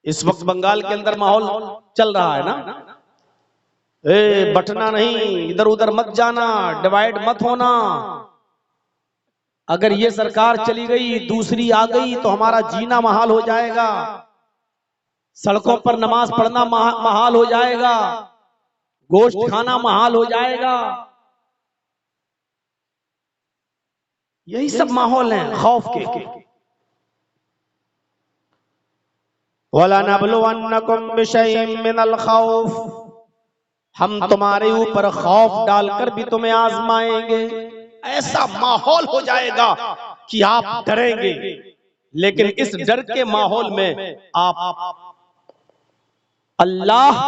इस वक्त बंगाल के अंदर माहौल चल रहा है ना, बटना नहीं, इधर उधर मत जाना, डिवाइड मत होना। अगर ये सरकार चली गई, दूसरी आ गई तो हमारा जीना महाल हो जाएगा, सड़कों पर नमाज पढ़ना महाल हो जाएगा, गोश्त खाना महाल हो जाएगा। यही सब माहौल है खौफ के। वलनब्लुवन्नकुम बिशैइन मिनल खौफ, हम तुम्हारे ऊपर खौफ डालकर भी तुम्हें आजमाएंगे। ऐसा माहौल हो जाएगा कि आप डरेंगे, लेकिन इस डर के माहौल में आप अल्लाह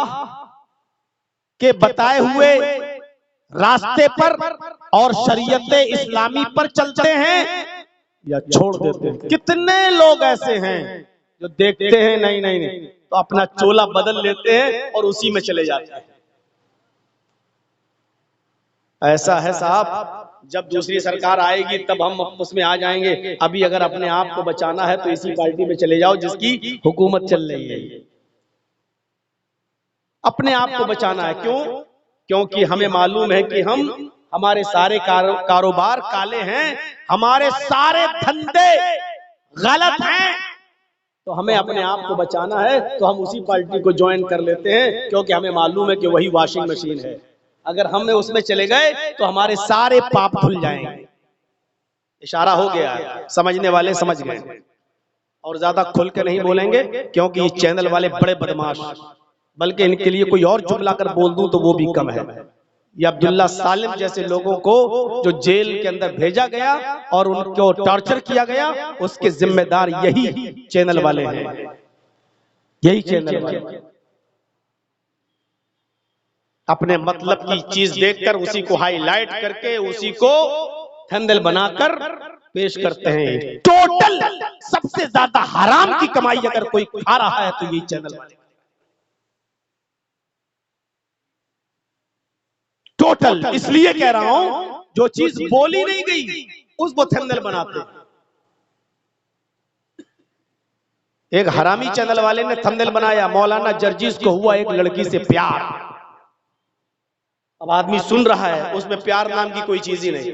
के बताए हुए रास्ते पर और शरीयत इस्लामी पर चलते हैं या छोड़ देते हैं। कितने लोग ऐसे हैं जो देखते हैं नहीं नहीं नहीं तो अपना चोला बदल लेते हैं और उसी में चले जाते हैं। ऐसा है साहब, जब दूसरी सरकार आएगी तब हम उसमें आ जाएंगे। अभी अगर अपने आप को बचाना है तो इसी पार्टी में चले जाओ जिसकी हुकूमत चल रही है। अपने आप को बचाना है। क्यों? क्योंकि हमें मालूम है कि हमारे सारे कारोबार काले हैं, हमारे सारे धंधे गलत हैं, तो हमें अपने आप को बचाना है तो हम उसी पार्टी को ज्वाइन कर लेते हैं, क्योंकि हमें मालूम है कि वही वॉशिंग मशीन है। अगर हम उसमें चले गए तो हमारे सारे पाप धुल जाएंगे। इशारा हो गया, समझने वाले समझ गए। और ज्यादा खुल के नहीं बोलेंगे क्योंकि ये चैनल वाले बड़े बदमाश, बल्कि इनके लिए कोई और जुमला कर बोल दूं तो वो भी कम है। ये अब्दुल्ला सालिम जैसे लोगों को जो जेल के अंदर भेजा गया और उनको टॉर्चर किया गया, उसके जिम्मेदार यही चैनल वाले हैं, यही चैनल वाले। अपने मतलब की चीज देखकर उसी को हाईलाइट करके उसी को थंबनेल बनाकर पेश करते हैं। टोटल सबसे ज्यादा हराम की कमाई अगर कोई खा रहा है तो यही चैनल वाले। टोटल इसलिए कह रहा हूं, जो चीज बोली नहीं गई उसको थंबनेल बनाते हैं। एक हरामी चैनल वाले ने थंबनेल बनाया, मौलाना जर्जीस को हुआ एक लड़की से प्यार। अब आदमी सुन रहा है, उसमें प्यार नाम की कोई चीज ही नहीं।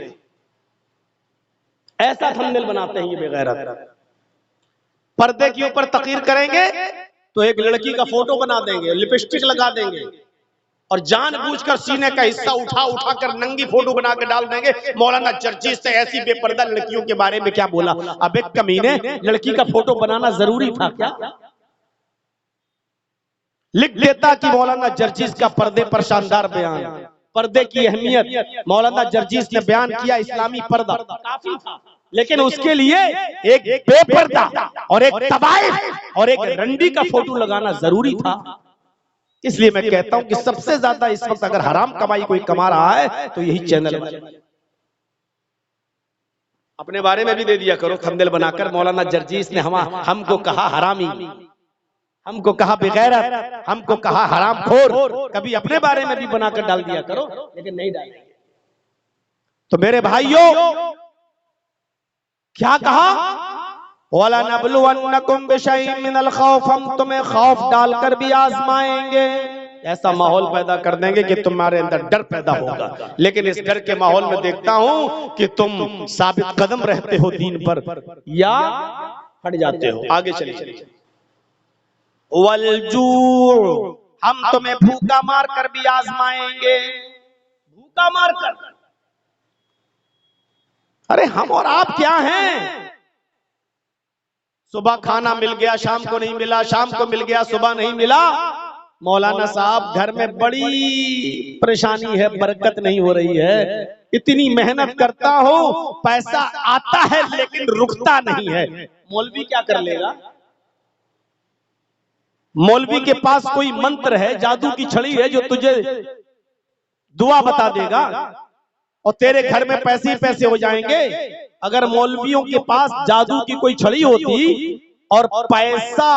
ऐसा थंबनेल बनाते हैं ये बेगैरत। पर्दे के ऊपर तकरीर करेंगे तो एक लड़की का फोटो बना देंगे, लिपस्टिक लगा देंगे और जानबूझकर सीने का हिस्सा उठा उठा कर नंगी फोटो बना के डाल देंगे। मौलाना जर्जीस से ऐसी बेपर्दा लड़कियों के बारे में क्या बोला। अबे कमीने, लड़की का फोटो बनाना जरूरी था क्या? लिख देता कि मौलाना जर्जीस का पर्दे पर शानदार बयान, पर्दे की अहमियत मौलाना जर्जीस ने बयान किया, इस्लामी पर्दा काफी था। लेकिन उसके लिए एक बेपर्दा और एक तबाइफ और एक रंडी का फोटो लगाना जरूरी था। इसलिए मैं कहता हूं कि सबसे ज्यादा इस वक्त अगर हराम कमाई कोई कमा रहा है तो यही चैनल है। अपने बारे में भी दे दिया करो थंबनेल बनाकर, मौलाना जर्जीस ने हमको कहा हरामी, हमको कहा बेगैरत, हमको कहा हरामखोर। कभी अपने बारे में भी बनाकर डाल दिया करो, लेकिन नहीं डालेंगे। तो मेरे भाइयों, क्या कहा? वलनब्लुवन्नकुम बिशैइन मिनल खौफ, हम तुम्हें खौफ डालकर भी आजमाएंगे। ऐसा माहौल पैदा कर देंगे कि तुम्हारे अंदर डर पैदा होगा। लेकिन इस डर के माहौल में देखता हूं कि तुम साबित कदम रहते हो दीन पर या हट जाते हो। आगे चलिए। वलजू, हम तुम्हें भूखा मारकर भी आजमाएंगे। भूखा मारकर। अरे हम और आप क्या हैं? सुबह खाना मिल गया, शाम को नहीं मिला, शाम को मिल गया, सुबह नहीं मिला। मौलाना साहब, घर में बड़ी परेशानी है, बरकत नहीं हो रही है। इतनी मेहनत करता हूं, पैसा आता है लेकिन रुकता नहीं है। मौलवी क्या कर लेगा? मौलवी के पास कोई मंत्र है, जादू की छड़ी है जो तुझे दुआ बता देगा और तेरे घर में पैसे ही पैसे हो जाएंगे। अगर मौलवियों के पास जादू की कोई छड़ी होती और पैसा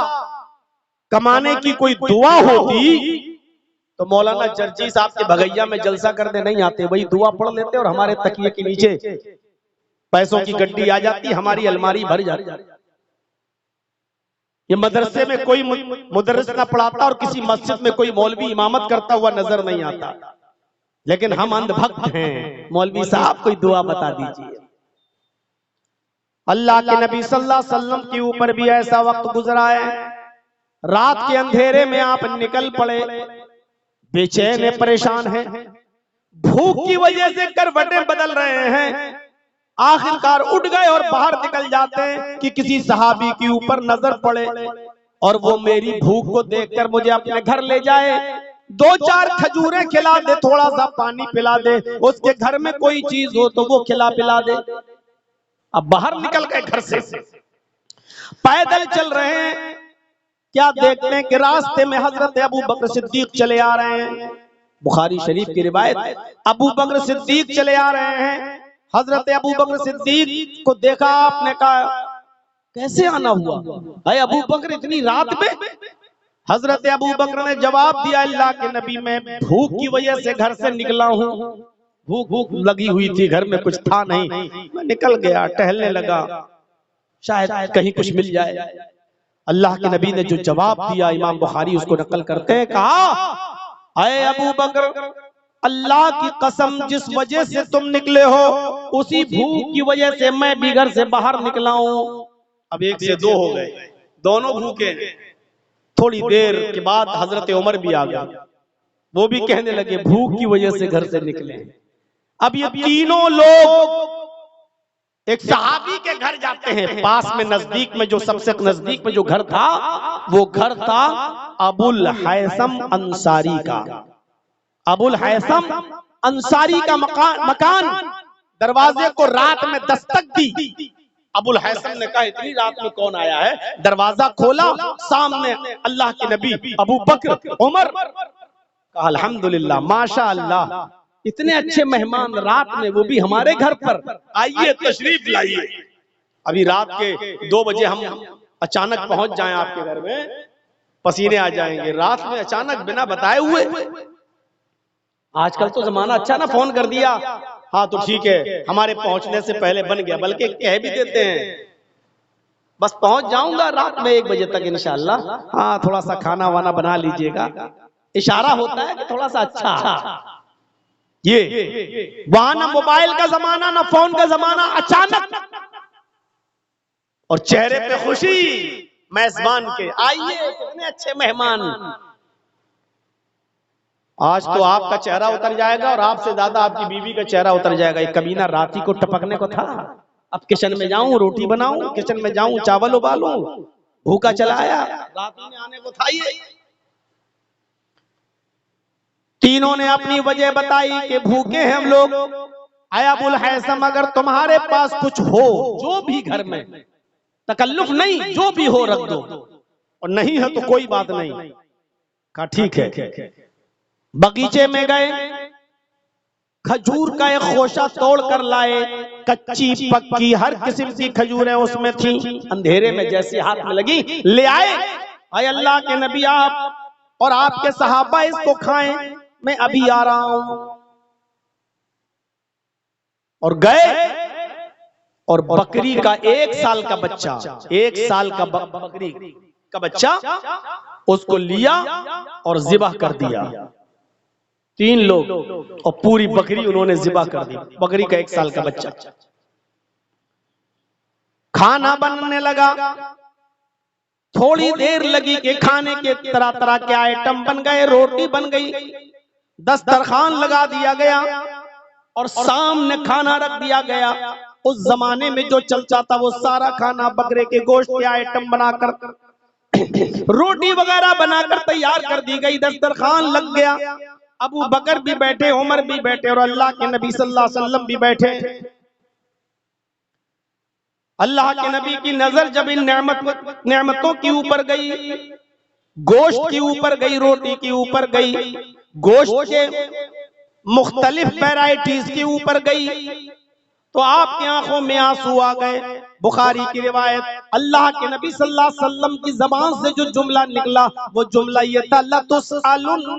कमाने की कोई दुआ होती तो मौलाना जर्जीस आपके भगैया में जलसा करने नहीं आते, वही दुआ पढ़ लेते और हमारे तकिए के नीचे पैसों की गड्डी आ जाती, हमारी अलमारी भर जाती। ये मदरसे में कोई मुदर्रिस ना पढ़ाता और किसी मस्जिद में कोई मौलवी इमामत करता हुआ नजर नहीं आता, लेकिन हम अंधभक्त हैं। मौलवी साहब कोई दुआ बता दीजिए। अल्लाह के नबी सल्लल्लाहु अलैहि वसल्लम के ऊपर भी ऐसा वक्त गुजरा है, रात के अंधेरे में आप निकल पड़े, बेचैन परेशान हैं, भूख की वजह से करवटें बदल रहे हैं, आखिरकार उठ गए और बाहर निकल जाते हैं कि किसी सहाबी के ऊपर नजर पड़े और वो मेरी भूख को देखकर मुझे अपने घर ले जाए, 2-4 खजूरें खिला दे, थोड़ा सा पानी पिला दे, उसके घर में कोई चीज हो तो वो खिला पिला दे। अब बाहर निकल गए घर से, पैदल चल रहे हैं, क्या देखते हैं कि रास्ते में हजरत अबू बकर सिद्दीक चले आ रहे हैं। बुखारी शरीफ की रिवायत, अबू बकर सिद्दीक चले आ रहे हैं। हजरत अबू बकर सिद्दीक को देखा, आपने कहा कैसे आना हुआ, भाई अबू बकर इतनी रात में? हजरत अबू बकर ने जवाब दिया, अल्लाह के नबी, मैं भूख की वजह से घर से निकला हूँ, भूख लगी हुई थी, घर में कुछ था नहीं, मैं निकल गया, टहलने लगा, शायद कहीं कुछ मिल जाए। अल्लाह के नबी ने जो जवाब दिया, इमाम बुखारी उसको नकल करते हैं, कहा अय अबू बकर, अल्लाह की कसम, जिस वजह से तुम निकले हो उसी भूख की वजह से मैं भी घर से बाहर निकला हूं। अब 1 से 2 हो गए, दोनों भूखे। थोड़ी देर के बाद हजरत उमर भी आ गया, वो भी कहने लगे भूख की वजह से घर से निकले। अब ये तीनों लोग एक सहाबी के घर जाते हैं, पास में नजदीक में, जो सबसे नजदीक में जो घर था, वो घर था अबुल हैसम अंसारी का। अबुल हैसम अंसारी का मकान, दरवाजे को रात में दस्तक दी। अबुल हैसम ने कहा इतनी रात में कौन आया है, दरवाजा खोला, सामने अल्लाह के नबी, अबू बकर, उमर। कहा अल्हम्दुलिल्लाह, माशा अल्लाह, इतने अच्छे मेहमान रात में, वो भी हमारे घर पर, आइए तशरीफ लाइए। अभी रात के 2 बजे हम अचानक पहुंच जाएं आपके घर में, पसीने आ जाएंगे, रात में अचानक बिना बताए हुए। आजकल तो जमाना अच्छा ना, फोन कर दिया, हाँ तो ठीक है, हमारे पहुंचने से पहले बन गया, बल्कि कह भी देते हैं बस पहुंच जाऊंगा रात में 1 बजे तक इंशाल्लाह, हाँ थोड़ा सा खाना वाना बना लीजिएगा, इशारा होता है कि थोड़ा सा अच्छा। ये वहां ना मोबाइल का जमाना, ना फोन का जमाना, अचानक और चेहरे पे खुशी मेजबान के, आइए कितने अच्छे मेहमान। आज तो आपका चेहरा उतर जाएगा और आपसे ज्यादा आपकी बीवी का चेहरा उतर जाएगा। एक कमीना रात ही को टपकने को था, अब किचन में जाऊं, रोटी बनाऊं, किचन में जाऊं, चावल उबालूं, भूखा चला आया, रात में आने को था। ये तीनों ने अपनी वजह बताई कि भूखे हैं हम लोग। आय अबुल हैसम, अगर तुम्हारे पास कुछ हो, जो भी घर में, तकल्लुफ नहीं, जो भी हो रख दो, और नहीं है तो कोई बात नहीं। कहा ठीक है। बगीचे में गए, खजूर का एक खोशा तोड़ कर लाए, कच्ची पक्की हर किस्म की खजूरें उसमें थी, अंधेरे में जैसी हाथ में लगी ले आए। आय अल्लाह के नबी, आप और आपके सहाबा इसको खाएं, मैं अभी आ रहा हूं। और गए और बकरी का 1 साल का बच्चा, 1 साल का बकरी का बच्चा उसको लिया और ज़िबह कर दिया। 3 लोग और पूरी बकरी उन्होंने ज़िबह कर दी, बकरी का 1 साल का बच्चा। खाना बनने लगा, थोड़ी देर लगी कि खाने के तरह तरह के आइटम बन गए, रोटी बन गई, दस्तरखान लगा दिया गया और सामने खाना रख दिया गया। उस जमाने में जो चलता था वो सारा खाना बकरे के गोश्त के आइटम बनाकर, रोटी वगैरह बनाकर तैयार कर दी गई, दस्तरखान लग गया। अबू बकर भी बैठे, उमर भी बैठे और अल्लाह के नबी सल्लल्लाहु अलैहि वसल्लम भी बैठे। अल्लाह के नबी की नजर जब इन नेमतों के ऊपर गई, गोश्त के ऊपर गई, रोटी के ऊपर गई, गोश्त के मुख्तलिफ वैरायटीज के ऊपर गई, तो आपकी आंखों में आंसू आ गए। बुखारी की रिवायत, अल्लाह के नबी सल्लल्लाहु अलैहि वसल्लम की जबान से जो जुमला निकला, वो जुमला ये था, लतुसअलुन्ना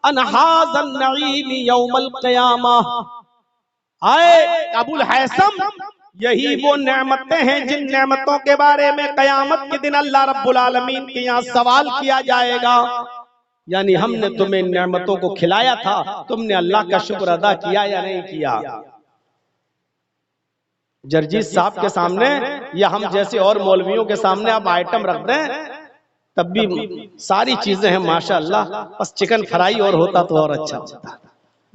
अन हाज़न नईम यौमल क़ियामा। आए अबुल हैसम, यही वो नेमतें हैं जिन नेमतों के बारे में कयामत के दिन अल्लाह रब्बुल आलमीन के यहाँ सवाल किया जाएगा। यानी हमने तुम्हें नेमतों को खिलाया था, तुमने अल्लाह का शुक्र अदा किया या नहीं किया। जर्जीस साहब के सामने या हम जैसे और मौलवियों के सामने आप आइटम रख दें तब भी सारी चीजें हैं माशाअल्लाह, बस चिकन फ्राई और होता तो और अच्छा होता।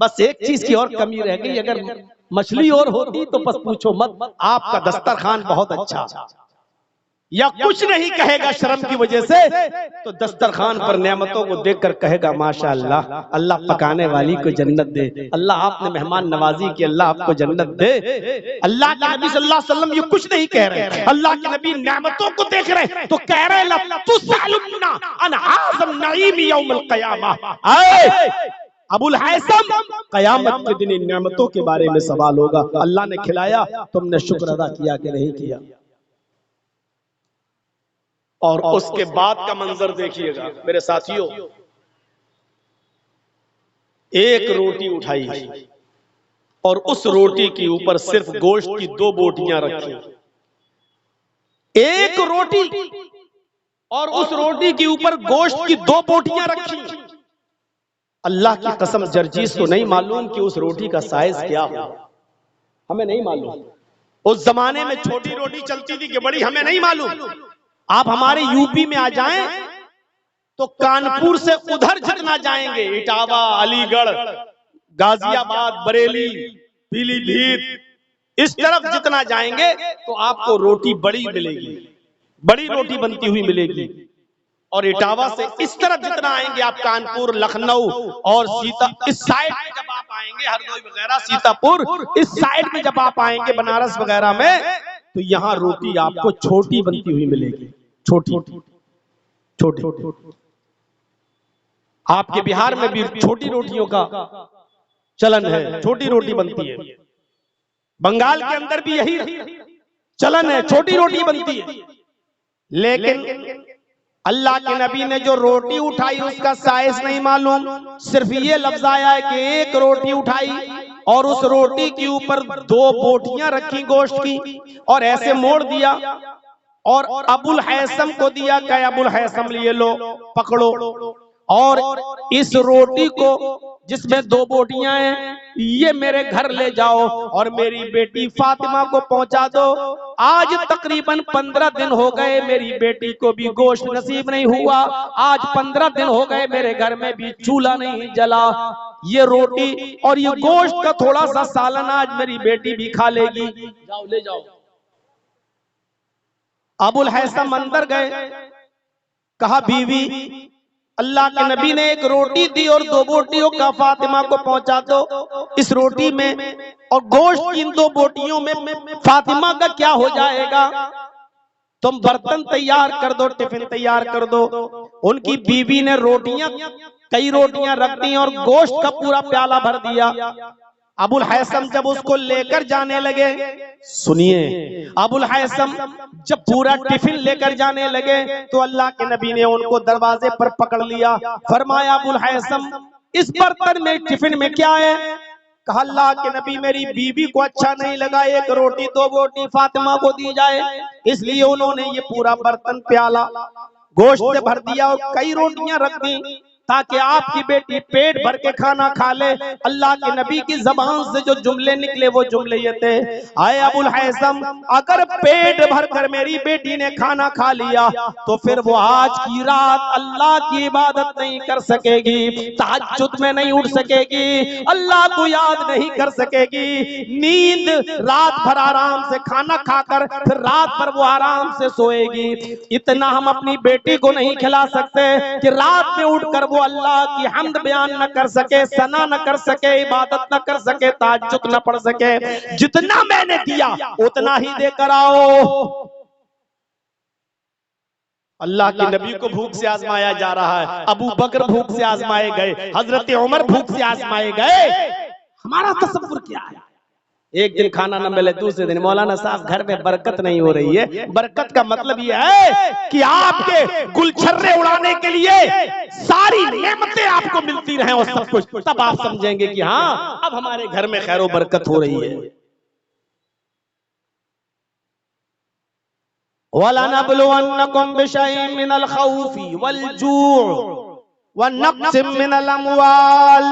बस एक चीज की और कमी रह गई, अगर मछली और होती तो बस पूछो मत। आपका दस्तरखान बहुत अच्छा, या कुछ नहीं कहेगा शर्म की वजह से, तो दस्तरखान पर नेमतों को देखकर कहेगा माशाअल्लाह, अल्लाह पकाने वाली को जन्नत दे, अल्लाह आपने मेहमान नवाजी की, अल्लाह आपको जन्नत दे। अल्लाह के नबी सल्लल्लाहु अलैहि वसल्लम ये कुछ नहीं कह रहे, अल्लाह के नबी नेमतों को देख रहे तो कह रहे लतुसअलुन्ना अन आज़म नईम यौमुल क़ियामह। अबुल हैसम, कयामत के दिन इन नेमतों के बारे में सवाल होगा। अल्लाह ने खिलाया, तुमने शुक्र अदा किया कि नहीं किया। और उसके बाद का मंजर देखिएगा मेरे साथियों, एक रोटी उठाई और उस रोटी के ऊपर सिर्फ गोश्त की 2 बोटियां रखी। एक रोटी और उस रोटी के ऊपर गोश्त की 2 बोटियां रखी। अल्लाह की कसम जर्जीस को नहीं मालूम कि उस रोटी का साइज क्या हो, हमें नहीं मालूम। उस जमाने में छोटी रोटी चलती थी कि बड़ी, हमें नहीं मालूम। आप हमारे यूपी में आ जाएं तो कानपुर से उधर जितना जाएंगे, इटावा, अलीगढ़, गाजियाबाद, बरेली, पीलीभीत, इस तरफ जितना जाएंगे तो आपको रोटी बड़ी मिलेगी, बड़ी रोटी बनती हुई मिलेगी। और इटावा से इस तरफ जितना आएंगे आप, कानपुर, लखनऊ और सीता, इस साइड में जब आप आएंगे, हरदोई वगैरह, सीतापुर, इस साइड में जब आप आएंगे, बनारस वगैरह में, तो यहाँ रोटी आपको छोटी बनती हुई मिलेगी, छोटी छोटी। आपके बिहार में भी छोटी रोटियों का चलन है, छोटी रोटी बनती है। बंगाल के अंदर भी यही चलन है, छोटी रोटी बनती है। लेकिन अल्लाह के नबी ने जो रोटी उठाई उसका साइज नहीं मालूम, सिर्फ ये लफ्ज आया है कि एक रोटी उठाई और उस रोटी के ऊपर 2 बोटियां रखी गोश्त की, और ऐसे मोड़ दिया और अबुल हैसम को दिया। क्या अबुल हैसम, ये लो पकड़ो, और इस रोटी को जिसमें 2 बोटियां हैं ये मेरे घर ले जाओ और मेरी बेटी फातिमा को पहुंचा दो। आज तकरीबन 15 दिन हो गए, मेरी बेटी को भी गोश्त नसीब नहीं हुआ। आज 15 दिन हो गए, मेरे घर में भी चूल्हा नहीं जला। ये रोटी और ये गोश्त का थोड़ा सा सालन आज मेरी बेटी भी खा लेगी, जाओ ले जाओ। अबुल हैसम अंदर गए, कहा बीवी, अल्लाह के नबी ने एक रोटी दी और 2 बोटियों का फातिमा को पहुंचा दो। इस रोटी में और गोश्त इन 2 बोटियों में फातिमा का क्या हो जाएगा? तुम बर्तन तैयार कर दो, टिफिन तैयार कर दो। उनकी बीवी ने रोटियां, कई रोटियां रख दी और गोश्त का पूरा प्याला भर दिया। अबुल हैसम जब उसको लेकर जाने लगे, सुनिए, अबुल हैसम जब पूरा टिफिन लेकर जाने लगे तो अल्लाह के नबी ने उनको दरवाजे पर पकड़ लिया। फरमाया अबुल हैसम, इस बर्तन में, टिफिन में क्या है? कहा अल्लाह के नबी, मेरी बीवी को अच्छा नहीं लगा एक रोटी 2 बोटी फातिमा को दी जाए, इसलिए उन्होंने ये पूरा बर्तन प्याला गोश्त से भर दिया और कई रोटियां रख दी ताकि आपकी बेटी पेट भर के खाना खा ले। अल्लाह के नबी की जबान से जो जुमले निकले वो जुमले ये थे, आए अबुल हैसम, अगर पेट भर कर मेरी बेटी ने खाना खा लिया तो फिर वो आज की रात अल्लाह की इबादत नहीं कर सकेगी, तहज्जुद में नहीं उठ सकेगी, अल्लाह को याद नहीं कर सकेगी। नींद रात भर आराम से खाना खाकर फिर रात भर वो आराम से सोएगी। इतना हम अपनी बेटी को नहीं खिला सकते कि रात में उठकर वो अल्लाह की हम्द बयान न कर सके, सना न कर सके, इबादत न कर सके, ताज्जुद न पढ़ सके। जितना मैंने दिया उतना ही देकर आओ। अल्लाह के नबी को भूख से आजमाया जा रहा है, अबू बकर भूख से आजमाए गए, हजरत उमर भूख से आजमाए गए। हमारा तसव्वुर क्या है? एक दिन खाना न मिले, दूसरे दिन मौलाना साहब घर में बरकत नहीं हो रही है। बरकत का मतलब यह है कि आपके गुलछर्रे उड़ाने के लिए सारी नेमतें आपको मिलती रहें और सब कुछ, तब आप समझेंगे कि हाँ अब हमारे घर में खैर बरकत हो रही है। वलनब्लुवन्नकुम बिशैइन मिनल खौफि वल जूअ वनक्सिम मिनल अमवाल,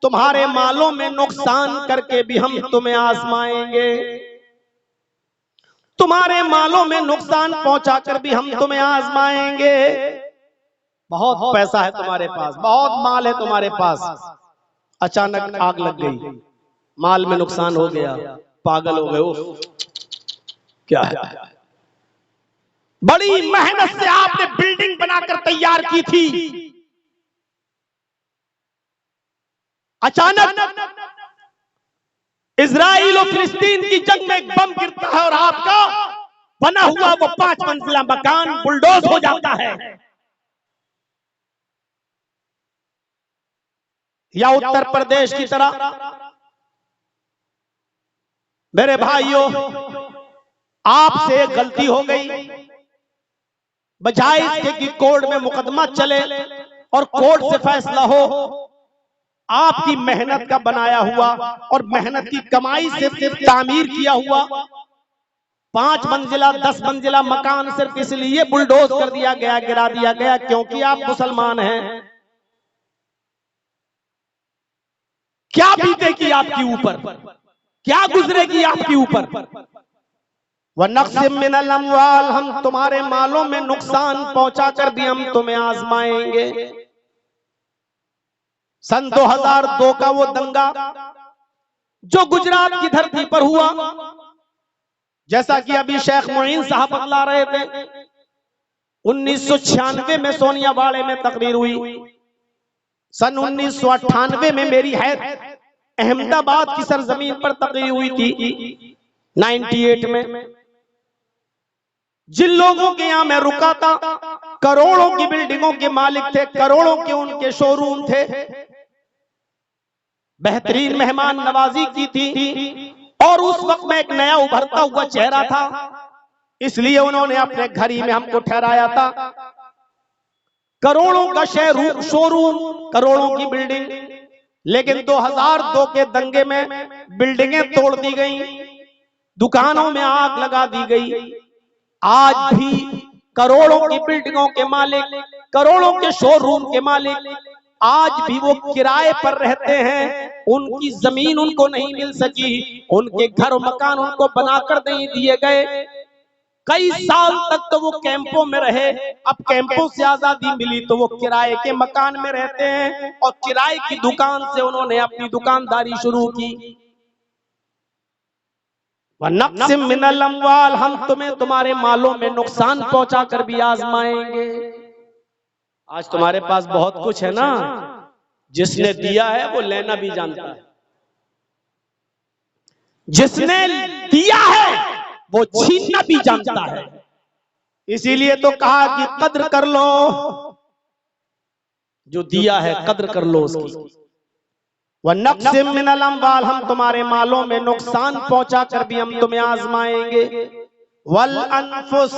तुम्हारे मालों में नुकसान करके भी हम तुम्हें आजमाएंगे, तुम्हारे मालों में नुकसान पहुंचाकर भी हम तुम्हें आजमाएंगे। बहुत पैसा है तुम्हारे पास, बहुत माल है तुम्हारे पास, अचानक आग लग गई, माल में नुकसान हो गया, पागल हो गए, क्या है? बड़ी मेहनत से आपने बिल्डिंग बनाकर तैयार की थी, अचानक इजराइल और फिलिस्तीन की जंग में एक बम गिरता है और आपका बना हुआ वो 5 मंजिला मकान बुलडोज हो जाता है। या उत्तर प्रदेश की तरह, मेरे भाइयों आपसे गलती हो गई, बजाय इसके कि कोर्ट में मुकदमा चले और कोर्ट से फैसला हो, आपकी मेहनत का बनाया हुआ और मेहनत की कमाई से सिर्फ तामीर किया हुआ 5 मंजिला 10 मंजिला मकान सिर्फ इसलिए बुलडोज कर दिया गया, गिरा दिया गया क्योंकि आप मुसलमान हैं। क्या बीतेगी आपके ऊपर, क्या गुजरेगी आपके ऊपर? वनक्सिम मिनल अमवाल, हम तुम्हारे मालों में नुकसान पहुंचाकर भी हम तुम्हें आजमाएंगे। सन 2002 का वो दंगा जो गुजरात की धरती पर हुआ, जैसा कि अभी शेख मोइन साहब बतला रहे थे, 1996 में सोनिया वाड़े में तकरीर हुई, सन 1998 में मेरी हैत अहमदाबाद की सरजमीन पर तकरीर हुई थी, 98 में। जिन लोगों के यहां मैं रुका था, करोड़ों की बिल्डिंगों के मालिक थे, करोड़ों के उनके शोरूम थे, बेहतरीन मेहमान नवाजी की थी, और उस वक्त में एक नया उभरता हुआ चेहरा था, इसलिए उन्होंने अपने घर ही में हमको ठहराया था। करोड़ों का शोरूम, करोड़ों की बिल्डिंग, लेकिन 2002 के दंगे में बिल्डिंगें तोड़ दी गई, दुकानों में आग लगा दी गई। आज भी करोड़ों की बिल्डिंगों के मालिक, करोड़ों के शोरूम के मालिक आज भी वो किराए पर रहते हैं, उनकी जमीन उनको नहीं मिल सकी, उनके घर मकान उनको बनाकर नहीं दिए गए। कई साल तक तो वो कैंपों में रहे, अब कैंपों से आजादी मिली तो वो किराए के मकान में रहते हैं और किराए की दुकान से उन्होंने अपनी दुकानदारी शुरू की। वनक्सिम मिनल अमवाल, हम तुम्हें तुम्हारे मालों में नुकसान पहुंचा कर भी आजमाएंगे। आज तुम्हारे पास बहुत कुछ है ना, जिसने दिया है वो लेना भी जानता है, जिसने दिया है वो छीनना भी जानता है। इसीलिए तो कहा कि कद्र कर लो, जो दिया है कद्र कर लो उसकी। वनक्सिम मिनल अमवाल, हम तुम्हारे मालों में नुकसान पहुंचा कर भी हम तुम्हें आजमाएंगे। वल अनफुस,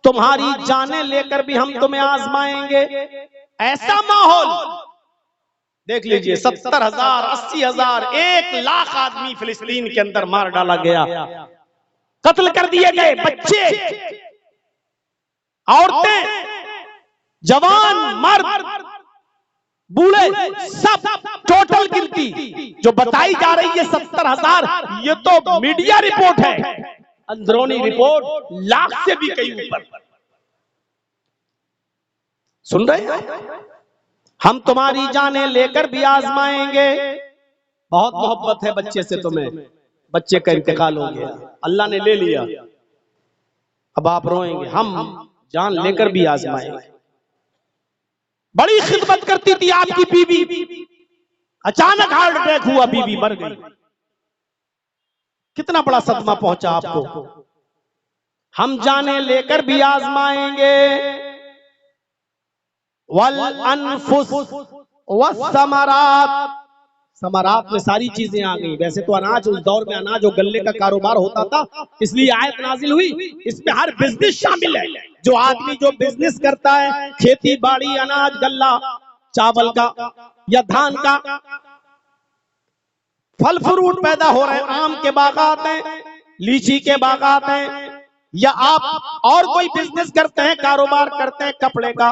तुम्हारी जानें लेकर भी हम तुम्हें आजमाएंगे। ऐसा माहौल देख लीजिए, 70,000, 80,000, 1,00,000 आदमी फिलिस्तीन के अंदर मार डाला गया, कत्ल कर दिए गए, बच्चे, औरतें, जवान, मर्द, बूढ़े, सब टोटल गिनती जो बताई जा रही है 70,000, ये तो मीडिया रिपोर्ट है, अंदरूनी रिपोर्ट लाख से भी कहीं ऊपर। सुन रहे हैं? हम तुम्हारी जानें लेकर भी आजमाएंगे। बहुत मोहब्बत है बच्चे से तुम्हें, बच्चे का इंतकाल हो गया, अल्लाह ने ले लिया, अब आप रोएंगे, हम जान लेकर भी आजमाएंगे। बड़ी खिदमत करती थी आपकी बीवी, अचानक हार्ट अटैक हुआ, बीवी मर गई, कितना बड़ा सदमा पहुंचा आपको। हम जाने लेकर भी आजमाएंगे। वल अनफुस वस्समरात, समरात में सारी चीजें आ गई। वैसे तो अनाज, उस दौर में अनाज और गल्ले का कारोबार होता था, इसलिए आयत नाजिल हुई, इसमें हर बिजनेस शामिल है। जो आदमी जो बिजनेस करता है, खेती बाड़ी, अनाज, गल्ला, चावल का या धान का, फल फ्रूट पैदा हो रहे हैं, आम के बागात हैं, लीची के बागात हैं, या आप और कोई बिजनेस करते हैं, कारोबार करते हैं कपड़े का,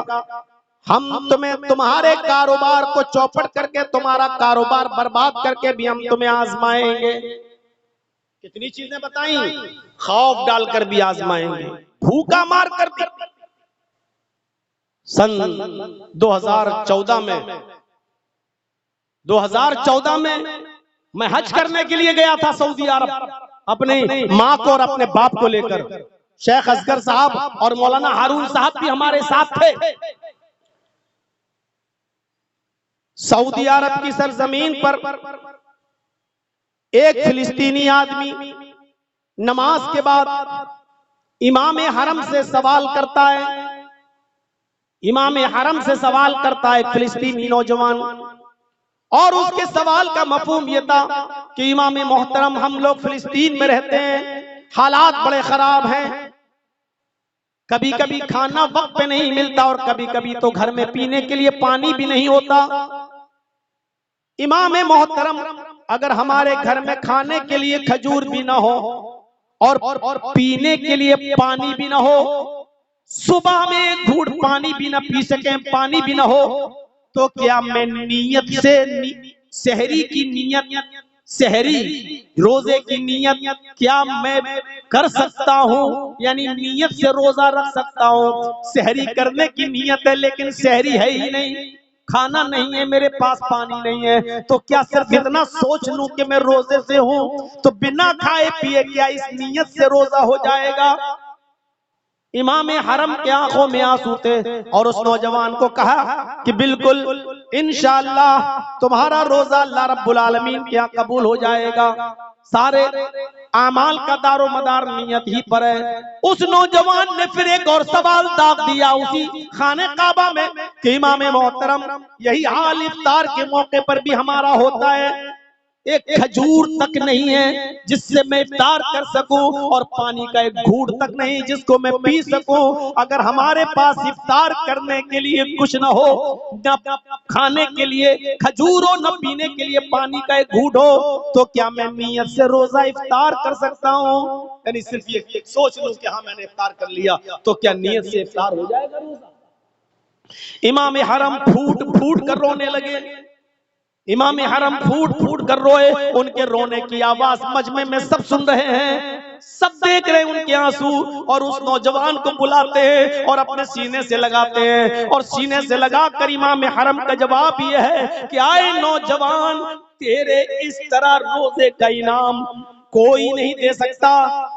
हम तुम्हें तुम्हारे कारोबार को चौपट करके, तुम्हारा कारोबार बर्बाद करके भी हम तुम्हें आजमाएंगे। कितनी चीजें बताई, खौफ डालकर भी आजमाएंगे, भूखा मार कर भी। सन 2014 में मैं हज करने के लिए गया था सऊदी अरब, अपनी माँ को और अपने बाप को लेकर। शेख असगर साहब और मौलाना हारून साहब भी हमारे साथ थे। सऊदी अरब की सरजमीन पर एक फिलिस्तीनी आदमी नमाज के बाद इमाम हरम से सवाल करता है, इमाम हरम से सवाल करता है एक फिलिस्तीनी नौजवान, और उसके सवाल का मफहूम यह था कि इमाम मोहतरम, हम लोग फिलिस्तीन में रहते हैं, हालात बड़े खराब हैं, कभी कभी खाना वक्त पे नहीं मिलता और कभी कभी तो घर में पीने के लिए पानी भी नहीं होता। इमाम मोहतरम, अगर हमारे घर में खाने के लिए खजूर भी ना हो और पीने के लिए पानी भी ना हो, सुबह में एक घूंट पानी भी ना पी सके, पानी भी ना हो, तो क्या मैं नियत से सहरी की नियत, सहरी रोजे की नियत क्या मैं कर सकता हूँ? यानी नियत से रोजा रख सकता हूँ। सहरी करने की नियत है लेकिन सहरी है ही नहीं, खाना नहीं है मेरे पास, पानी नहीं है, तो क्या सिर्फ इतना सोच लूं कि मैं रोजे से हूं तो बिना खाए पिए क्या इस नियत से रोजा हो जाएगा? इमाम हरम के आंखों में आंसू थे और उस नौजवान को कहा कि बिल्कुल इंशाअल्लाह तुम्हारा रोजा अल्लाह रब्बुल आलमीन के यहाँ कबूल हो जाएगा। सारे आमाल का दारो मदार नियत ही पर है। उस नौजवान ने फिर एक और सवाल दाग दिया उसी खाने काबा में कि इमाम मोहतरम, यही हाल इफ्तार के मौके पर भी हमारा होता है, एक खजूर तक नहीं है जिससे मैं इफ्तार कर सकूं और पानी का एक घूंट तक नहीं जिसको मैं पी सकूं। अगर हमारे पास इफ्तार करने के लिए कुछ न हो, न खाने के लिए खजूर हो, न पीने के लिए पानी का एक घूंट हो, तो क्या मैं नियत से रोजा इफ्तार कर सकता हूं? यानी सिर्फ ये सोच लूं कि हाँ मैंने इफ्तार कर लिया, तो क्या नियत से इफ्तार हो जाएगा रोजा? इमाम हरम फूट फूट कर रोने लगे। इमाम हरम फूट फूट कर रोए, उनके रोने की आवाज मजमे में सब सुन रहे हैं, सब देख रहे हैं उनके आंसू, और उस नौजवान को बुलाते हैं और अपने सीने से लगाते हैं, और सीने से लगाकर इमाम हरम का जवाब यह है कि आए नौजवान, तेरे इस तरह रोजे का इनाम कोई नहीं दे सकता,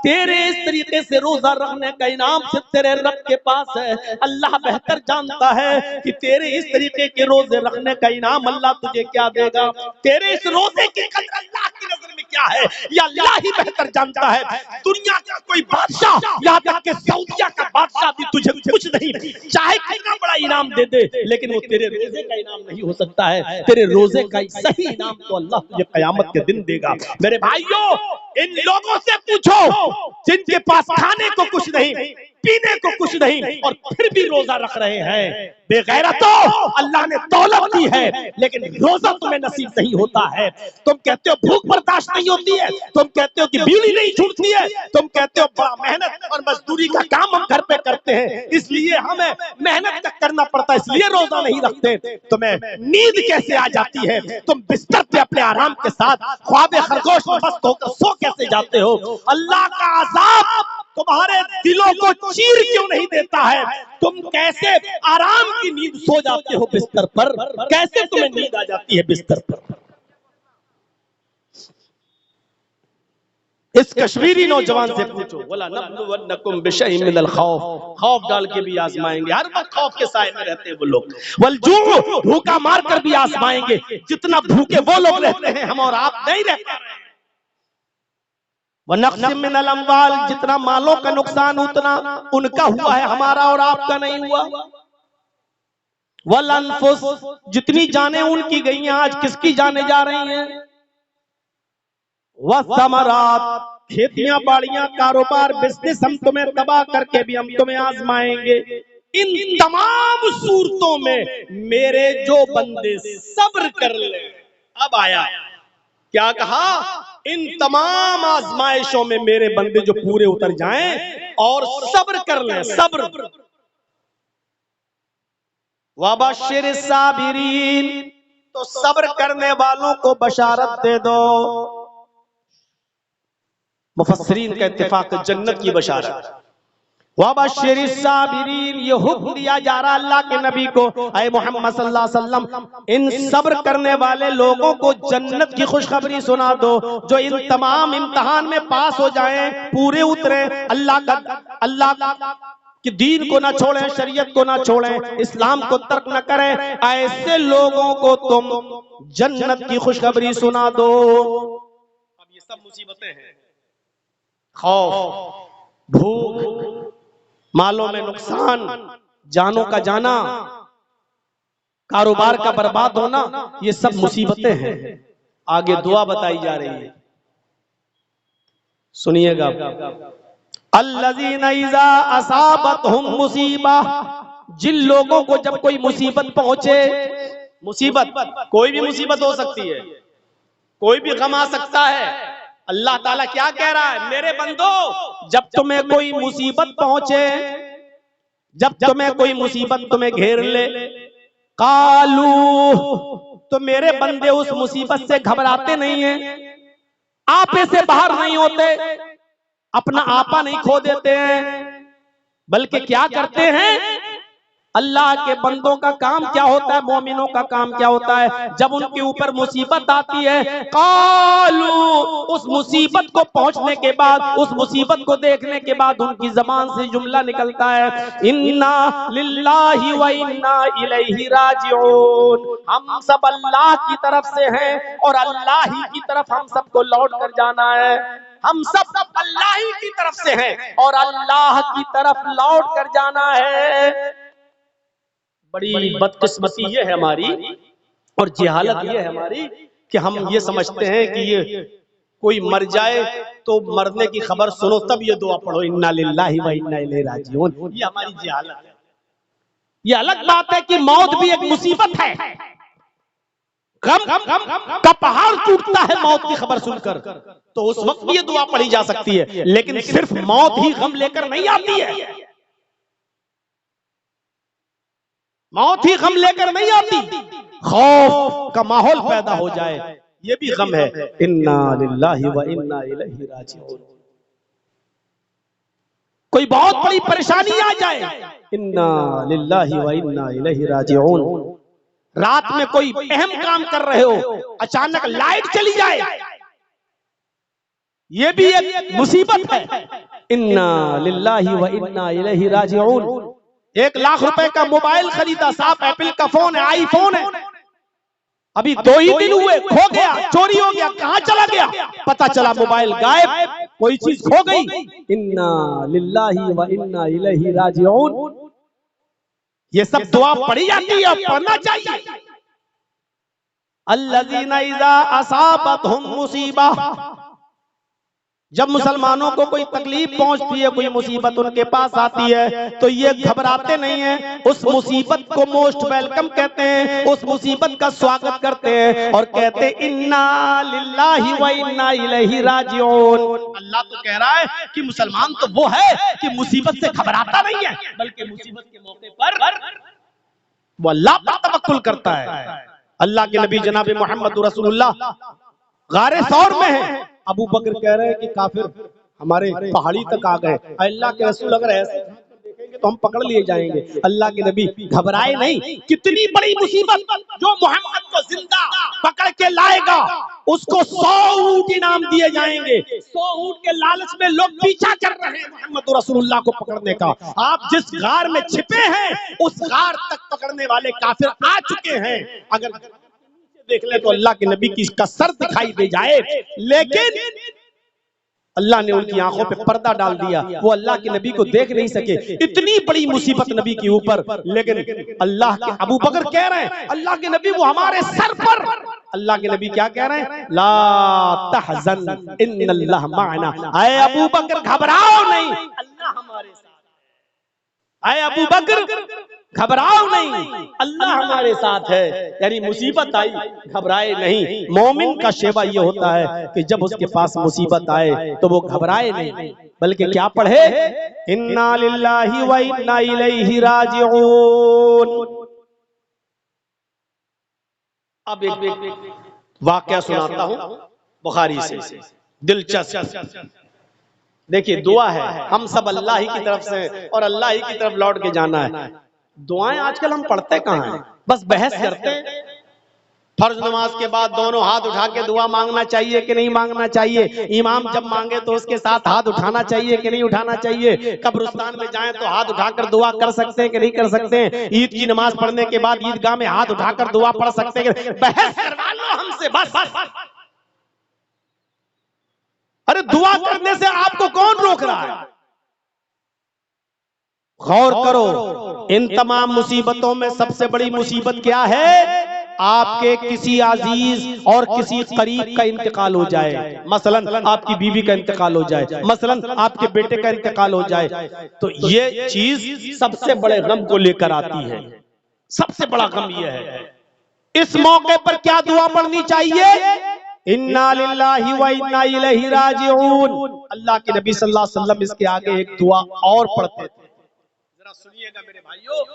तेरे इस तरीके से रोजा रखने का इनाम सिर्फ तेरे रब के पास है। अल्लाह बेहतर जानता है कि तेरे इस तरीके के रोजे रखने का इनाम अल्लाह तुझे क्या देगा, तेरे इस रोजे की कदर अल्लाह की नजर में क्या है, या अल्लाह ही बेहतर जानता है। दुनिया का कोई बादशाह, यहाँ तक के सऊदिया का बादशाह भी तुझे कुछ नहीं, चाहे कितना बड़ा इनाम दे दे, लेकिन वो तेरे रोजे का इनाम नहीं हो सकता है। तेरे रोजे का सही इनाम तो अल्लाह तुझे कयामत के दिन देगा। मेरे भाइयों, इन लोगों से पूछो जिनके पास खाने को कुछ नहीं, पीने को कुछ नहीं, और फिर भी रोजा रख रहे हैं। बेगैरतों, अल्लाह ने दौलत दी है लेकिन रोजा तुम्हें नसीब नहीं होता है। तुम कहते हो भूख बर्दाश्त नहीं होती है, तुम कहते हो कि बिजली नहीं छूटती है, तुम कहते हो बड़ा मेहनत और मजदूरी का काम हम घर पे करते हैं, इसलिए हमें मेहनत करना पड़ता है, इसलिए रोजा नहीं रखते। तुम्हें नींद कैसे आ जाती है? तुम बिस्तर पे अपने आराम के साथ ख्वाबे खरगोश में मस्त होकर सो कैसे जाते हो? अल्लाह का अज़ाब तुम्हारे दिलों को चीर क्यों नहीं देता है? तुम कैसे आराम की नींद सो जाते हो बिस्तर पर? कैसे तुम्हें नींद आ जाती है बिस्तर पर? इस कश्मीरी नौजवान से पूछो, वला नब्लुवन्नकुम बिशैइन मिनल खौफ, खौफ डाल के भी आजमाएंगे। हर वक्त खौफ के साए में रहते हैं वो लोग। वलजू, भूखा मार कर भी आजमाएंगे। जितना भूखे वो लोग रहते हैं, हम और आप नहीं रहते। वनक़्सिम मिनल अम्वाल, जितना मालों का नुकसान उतना उनका हुआ है, हमारा और आपका नहीं हुआ। वल अनफुस, जितनी जानें उनकी गई हैं, आज किसकी जाने जा रही हैं। वसमरात, खेतियां बाड़ियां कारोबार बिजनेस हम तुम्हें तबाह करके भी हम तुम्हें आजमाएंगे। इन तमाम सूरतों में मेरे जो बंदे सब्र कर ले। अब आया क्या कहा? इन तमाम आजमाइशों में मेरे बंदे जो पूरे उतर जाएं और सब्र कर लें, सब्र। वबश्शिर साबिरीन, तो सब्र करने वालों को बशारत दे दो। मुफस्सिरीन का इत्तिफाक जन्नत की बशारत। वबश्शिर साबिरीन, ये हुक्म दिया जा रहा अल्लाह के नबी को, ऐ मोहम्मद सल्लल्लाहु अलैहि वसल्लम, इन सब्र करने वाले लोगों को जन्नत की खुशखबरी सुना दो, जो इन तमाम इम्तिहान में पास हो जाएं, पूरे उतरे, अल्लाह कि दीन को ना छोड़ें, शरीयत को ना छोड़ें, इस्लाम को तर्क न करें, ऐसे लोगों को तुम जन्नत की खुशखबरी सुना दो। अब ये सब मुसीबतें हैं, खौफ, भूख, मालों में नुकसान, जानों का जाना, कारोबार का बर्बाद होना, ये सब मुसीबतें हैं। आगे दुआ बताई जा रही है, सुनिएगा। अल्लज़ीना इज़ा असाबतहुम मुसीबा, जिन लोगों को जब कोई मुसीबत पहुंचे, मुसीबत कोई भी मुसीबत हो सकती है, कोई भी गम आ सकता है। अल्लाह ताला क्या कह रहा है, मेरे बंदो, जब तुम्हें कोई मुसीबत पहुंचे, जब तुम्हें कोई मुसीबत तुम्हें घेर ले, कालू, तो मेरे बंदे उस मुसीबत से घबराते नहीं हैं, आपे से बाहर नहीं होते, अपना आपा नहीं खो देते हैं, बल्कि क्या करते हैं, अल्लाह के बंदों का काम क्या होता है, मोमिनों का काम क्या होता है, जब उनके ऊपर मुसीबत आती है, कालू, उस मुसीबत को पहुंचने के बाद, उस मुसीबत को देखने के बाद उनकी जबान से जुमला निकलता है, इन्ना लिल्लाहि व इन्ना इलैहि राजिऊन, हम सब अल्लाह की तरफ से हैं और अल्लाह ही की तरफ हम सबको लौट कर जाना है। हम सब अल्लाह ही की तरफ से हैं और अल्लाह की तरफ लौट कर जाना है। बड़ी बदकिस्मती ये है हमारी और जहालत ये है हमारी कि हम ये समझते हैं कि ये कोई मर जाए तो मरने की खबर सुनो तब ये दुआ पढ़ो, इन्ना लिल्लाहि व इन्ना इलैहि राजिऊन। ये हमारी जहालत है। ये अलग बात है कि मौत भी एक मुसीबत है, गम का पहाड़ टूटता है मौत की खबर सुनकर, तो उस वक्त भी ये दुआ पढ़ी जा सकती है, लेकिन सिर्फ मौत ही गम लेकर नहीं आती है, मौत ही गम लेकर नहीं आती, खौफ का माहौल पैदा हो जाए ये भी गम है। इन्ना लिल्लाहि व इन्ना इलैहि राजिऊन। कोई बहुत बड़ी परेशानी आ जाए, इन्ना लिल्लाहि व इन्ना इलैहि राजिऊन। रात में कोई अहम काम कर रहे हो, अचानक लाइट चली जाए, ये भी एक मुसीबत है। इन्ना लिल्लाहि व इन्ना इलैहि राजिऊन। 1 लाख रुपए का मोबाइल खरीदा, साफ एप्पल का फोन है, आईफोन है, अभी 2 ही दिन हुए, खो गया, चोरी हो गया, कहां चला गया पता चला, मोबाइल गायब, कोई चीज खो गई। इन्ना लिल्लाहि व इन्ना इलैहि राजिऊन। ये सब दुआ पढ़ी जाती है, पढ़ना चाहिए। अल्लज़ीना इज़ा असाबतहुम मुसीबा, जब मुसलमानों को कोई तकलीफ पहुंचती है, कोई मुसीबत उनके पास आती है, तो ये घबराते नहीं हैं, उस मुसीबत को मोस्ट वेलकम कहते हैं, उस मुसीबत का स्वागत करते हैं और कहते हैं इन्ना लिल्लाहि व इन्ना इलैहि राजिऊन। अल्लाह तो कह रहा है कि मुसलमान तो वो है कि मुसीबत से घबराता नहीं है, बल्कि मुसीबत के मौके पर वो अल्लाह पर तवक्कुल करता है। अल्लाह के नबी जनाब मोहम्मद रसूलुल्लाह गारे सौर में है, अबू बकर कह रहे हैं कि काफिर हमारे पहाड़ी तक आ गए, अल्लाह के रसूल अगर ऐसे देखेंगे तो हम पकड़ लिए जाएंगे। अल्लाह के नबी घबराए नहीं, कितनी बड़ी मुसीबत, जो मोहम्मद को जिंदा पकड़ के लाएगा उसको 100 ऊंट इनाम दिए जाएंगे। 100 ऊंट के लालच में लोग पीछा कर रहे हैं मोहम्मद रसूलुल्लाह को पकड़ने का। आप जिस गार में छिपे हैं उस गार तक पकड़ने वाले काफिर आ चुके हैं, अगर देख ले तो अल्लाह के नबी की इसका सर दिखाई दे जाए, लेकिन अल्लाह ने उनकी आंखों पे पर्दा डाल दिया, वो अल्लाह के नबी को देख नहीं सके। इतनी बड़ी मुसीबत नबी के ऊपर, लेकिन अल्लाह के अबू बकर कह रहे हैं अल्लाह के नबी वो हमारे सर पर। अल्लाह के नबी क्या कह रहे हैं, ला तहज़न इन्नल्लाह माअना, ऐ अबू बकर घबराओ नहीं, अल्लाह हमारे साथ है। ऐ अबू बकर घबराओ नहीं, अल्लाह हमारे साथ है। यानी मुसीबत आई घबराए नहीं। मोमिन का शेवा ये होता है कि जब उसके पास मुसीबत आए तो वो घबराए नहीं, बल्कि क्या पढ़े, इन्ना लिल्लाहि व इन्ना इलैहि राजिऊन। अब एक वाकया सुनाता हूं बुखारी से, दिलचस्प। देखिए दुआ है, हम सब अल्लाह ही की तरफ से और अल्लाह ही की तरफ लौट के जाना है। दुआएं आजकल हम पढ़ते कहाँ हैं, बस बहस करते हैं। फर्ज नमाज के बाद दोनों हाथ उठा के दुआ मांगना चाहिए कि नहीं मांगना चाहिए, इमाम जब मांगे तो उसके साथ हाथ उठाना चाहिए कि नहीं उठाना चाहिए, कब्रिस्तान में जाएं तो हाथ उठाकर दुआ कर सकते हैं कि नहीं कर सकते हैं, ईद की नमाज पढ़ने के बाद ईदगाह में हाथ उठाकर दुआ पढ़ सकते हैं। बहस करवा लो हमसे बस। अरे दुआ करने से आपको कौन रोक रहा है? गौर करो, इन तमाम मुसीबतों में सबसे बड़ी मुसीबत क्या है? आपके किसी अजीज और किसी करीब का इंतकाल हो जाए। मसलन आपकी बीवी का इंतकाल हो जाए, मसलन आपके बेटे का इंतकाल हो जाए, तो ये चीज सबसे बड़े गम को लेकर आती है। सबसे बड़ा गम यह है। इस मौके पर क्या दुआ पढ़नी चाहिए? इन्ना लिल्लाहि व इन्ना इलैहि राजिऊन। अल्लाह के नबी सल्लल्लाहु अलैहि वसल्लम इसके आगे एक दुआ और पढ़ते थे, जरा सुनिएगा मेरे भाइयों,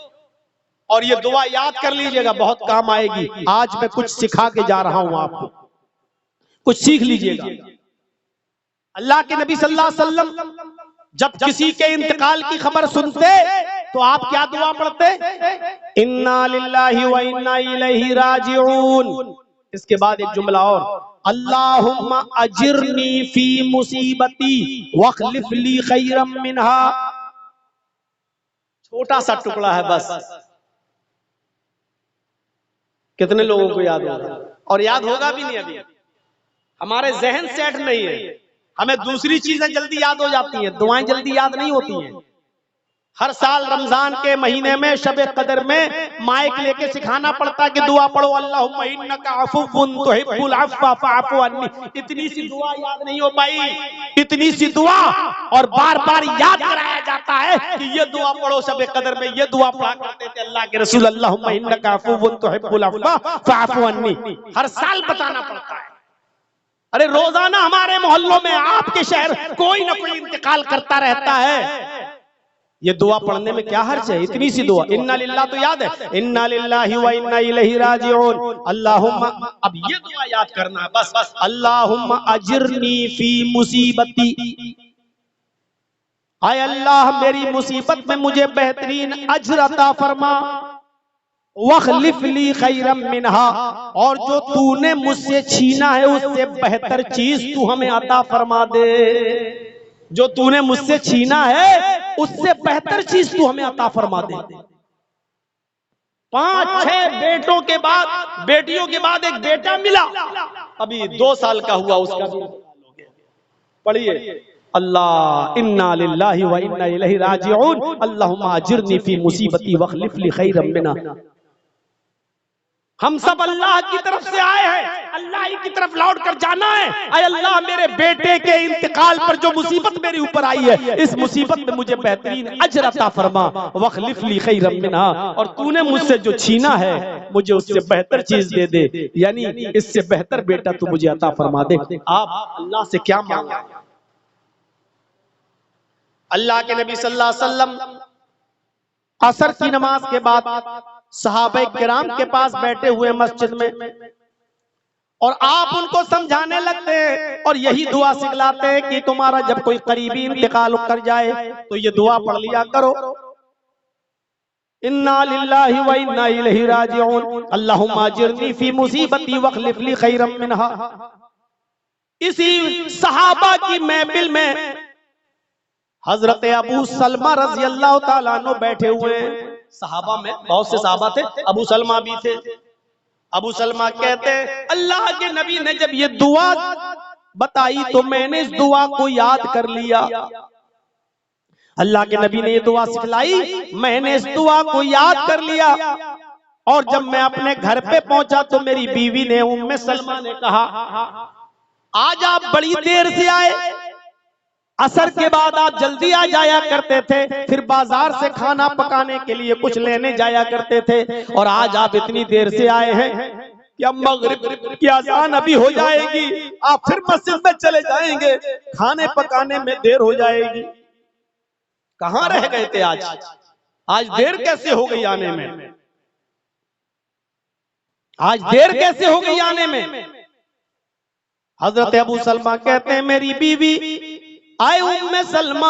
और ये दुआ याद कर लीजिएगा, बहुत काम आएगी। आज मैं कुछ सिखा के जा रहा हूं आपको, कुछ सीख लीजिएगा। अल्लाह के नबी सल्लल्लाहु अलैहि वसल्लम जब किसी के इंतकाल की खबर सुनते तो आप क्या दुआ पढ़ते? इन्ना लिल्लाहि व इन्ना इलैहि राजिऊन। इसके बाद एक जुमला और, अल्लाहुम्मा अजिरनी फी मुसीबती वखलिफ ली खैरम मिनहा। छोटा सा टुकड़ा है बस, कितने लोगों को याद होगा? और याद होगा भी नहीं। अभी हमारे जहन सेट नहीं है, हमें दूसरी चीजें जल्दी याद हो जाती हैं, दुआएं जल्दी याद नहीं होती हैं। हर साल रमजान के महीने में शबे कदर में माइक लेके सिखाना पड़ता है कि दुआ पढ़ो, अल्लाहुम्मा इन्नका अफ़ुव्वुन तुहिब्बुल अफ़्व फ़अफ़ु अन्नी। इतनी सी दुआ याद नहीं हो पाई, इतनी सी दुआ, और बार बार याद कराया जाता है कि ये दुआ पढ़ो शबे कदर में। ये दुआ पढ़ा करते थे अल्लाह के रसूल, अल्लाहुम्मा इन्नका अफ़ुव्वुन तुहिब्बुल अफ़्व फ़अफ़ु अन्नी। हर साल बताना पड़ता है। अरे रोजाना हमारे मोहल्लों में, आपके शहर, कोई ना कोई इंतकाल करता रहता है। ये दुआ पढ़ने में क्या हर्ज है? इतनी सी दुआ, इन्ना लिल्लाह तो याद है, इन्ना लिल्लाहि व इन्ना इलैहि राजिऊन। अल्लाहुम्मा, अब ये दुआ याद करना है बस, अल्लाहुम्मा अजिरनी फी मुसीबती। आय अल्लाह मेरी मुसीबत में मुझे बेहतरीन अज्र अता फरमा, वखलिफ ली खैरम मिनहा, और जो तूने मुझसे छीना है उससे बेहतर चीज तू हमें अता फरमा दे। जो तूने मुझसे छीना है उससे बेहतर चीज तू हमें अता फरमा दे। 5-6 बेटों के बाद, बेटियों के बाद एक बेटा मिला, अभी 2 साल का हुआ, उसका भी पढ़िए, अल्लाह इन्ना लिल्लाहि व इन्ना इलैहि राजिऊन अल्लाहुम्मा अजिरनी फी मुसीबती वखलिफ ली खैरम मिनहा। हम सब अल्लाह की तरफ से आए हैं, अल्लाह ही की तरफ लौट कर जाना है। अय अल्लाह मेरे बेटे के इंतकाल पर जो मुसीबत मेरे ऊपर आई है, इस मुसीबत में मुझे बेहतरीन अज्र अता फरमा, वखलिफ ली खैरम मिनहा, और तूने मुझसे जो छीना है मुझे उससे बेहतर चीज दे दे, यानी इससे बेहतर बेटा तू मुझे अता फरमा दे। आप अल्लाह से क्या मांगा? अल्लाह के नबी सल्लल्लाहु अलैहि वसल्लम असर की नमाज के बाद सहाबा किराम के पास बैठे हुए मस्जिद में, और आप उनको समझाने लगते हैं और यही दुआ सिखलाते हैं कि तुम्हारा जब कोई करीबी इंतकाल कर जाए तो ये दुआ पढ़ लिया करो, इन्ना लिल्लाहि व इन्ना इलैहि राजिऊन अल्लाहुम्मा अजिरनी फी मुसीबती वखलिफ ली खैरम मिनहा। इसी सहाबा की महफिल में हजरत अबू सलमा रज़ी अल्लाह ताला अन्हु बैठे हुए हैं। सहाबा में बहुत से सहाबा थे, अबू सलमा भी थे। अबू सलमा कहते अल्लाह के नबी ने जब ये दुआ बताई तो मैंने इस दुआ को याद कर लिया। अल्लाह के नबी ने ये दुआ सिखलाई, मैंने इस दुआ को याद कर लिया, और जब मैं अपने घर पे पहुंचा तो मेरी बीवी ने, उम्मे सलमा ने कहा, आज आप बड़ी देर से आए, असर के बाद आप जल्दी आ जाया करते थे, फिर बाजार से खाना पकाने के लिए कुछ लेने जाया करते थे। और आज आप इतनी देर से आए हैं कि अब मगरिब की अज़ान अभी हो जाएगी, आप फिर मस्जिद में चले जाएंगे, खाने पकाने में देर हो जाएगी। कहां रह गए थे आज? आज देर कैसे हो गई आने में? आज देर कैसे हो गई आने में? हजरत अबू सलमा कहते हैं, मेरी बीवी आए उम्मे सलमा,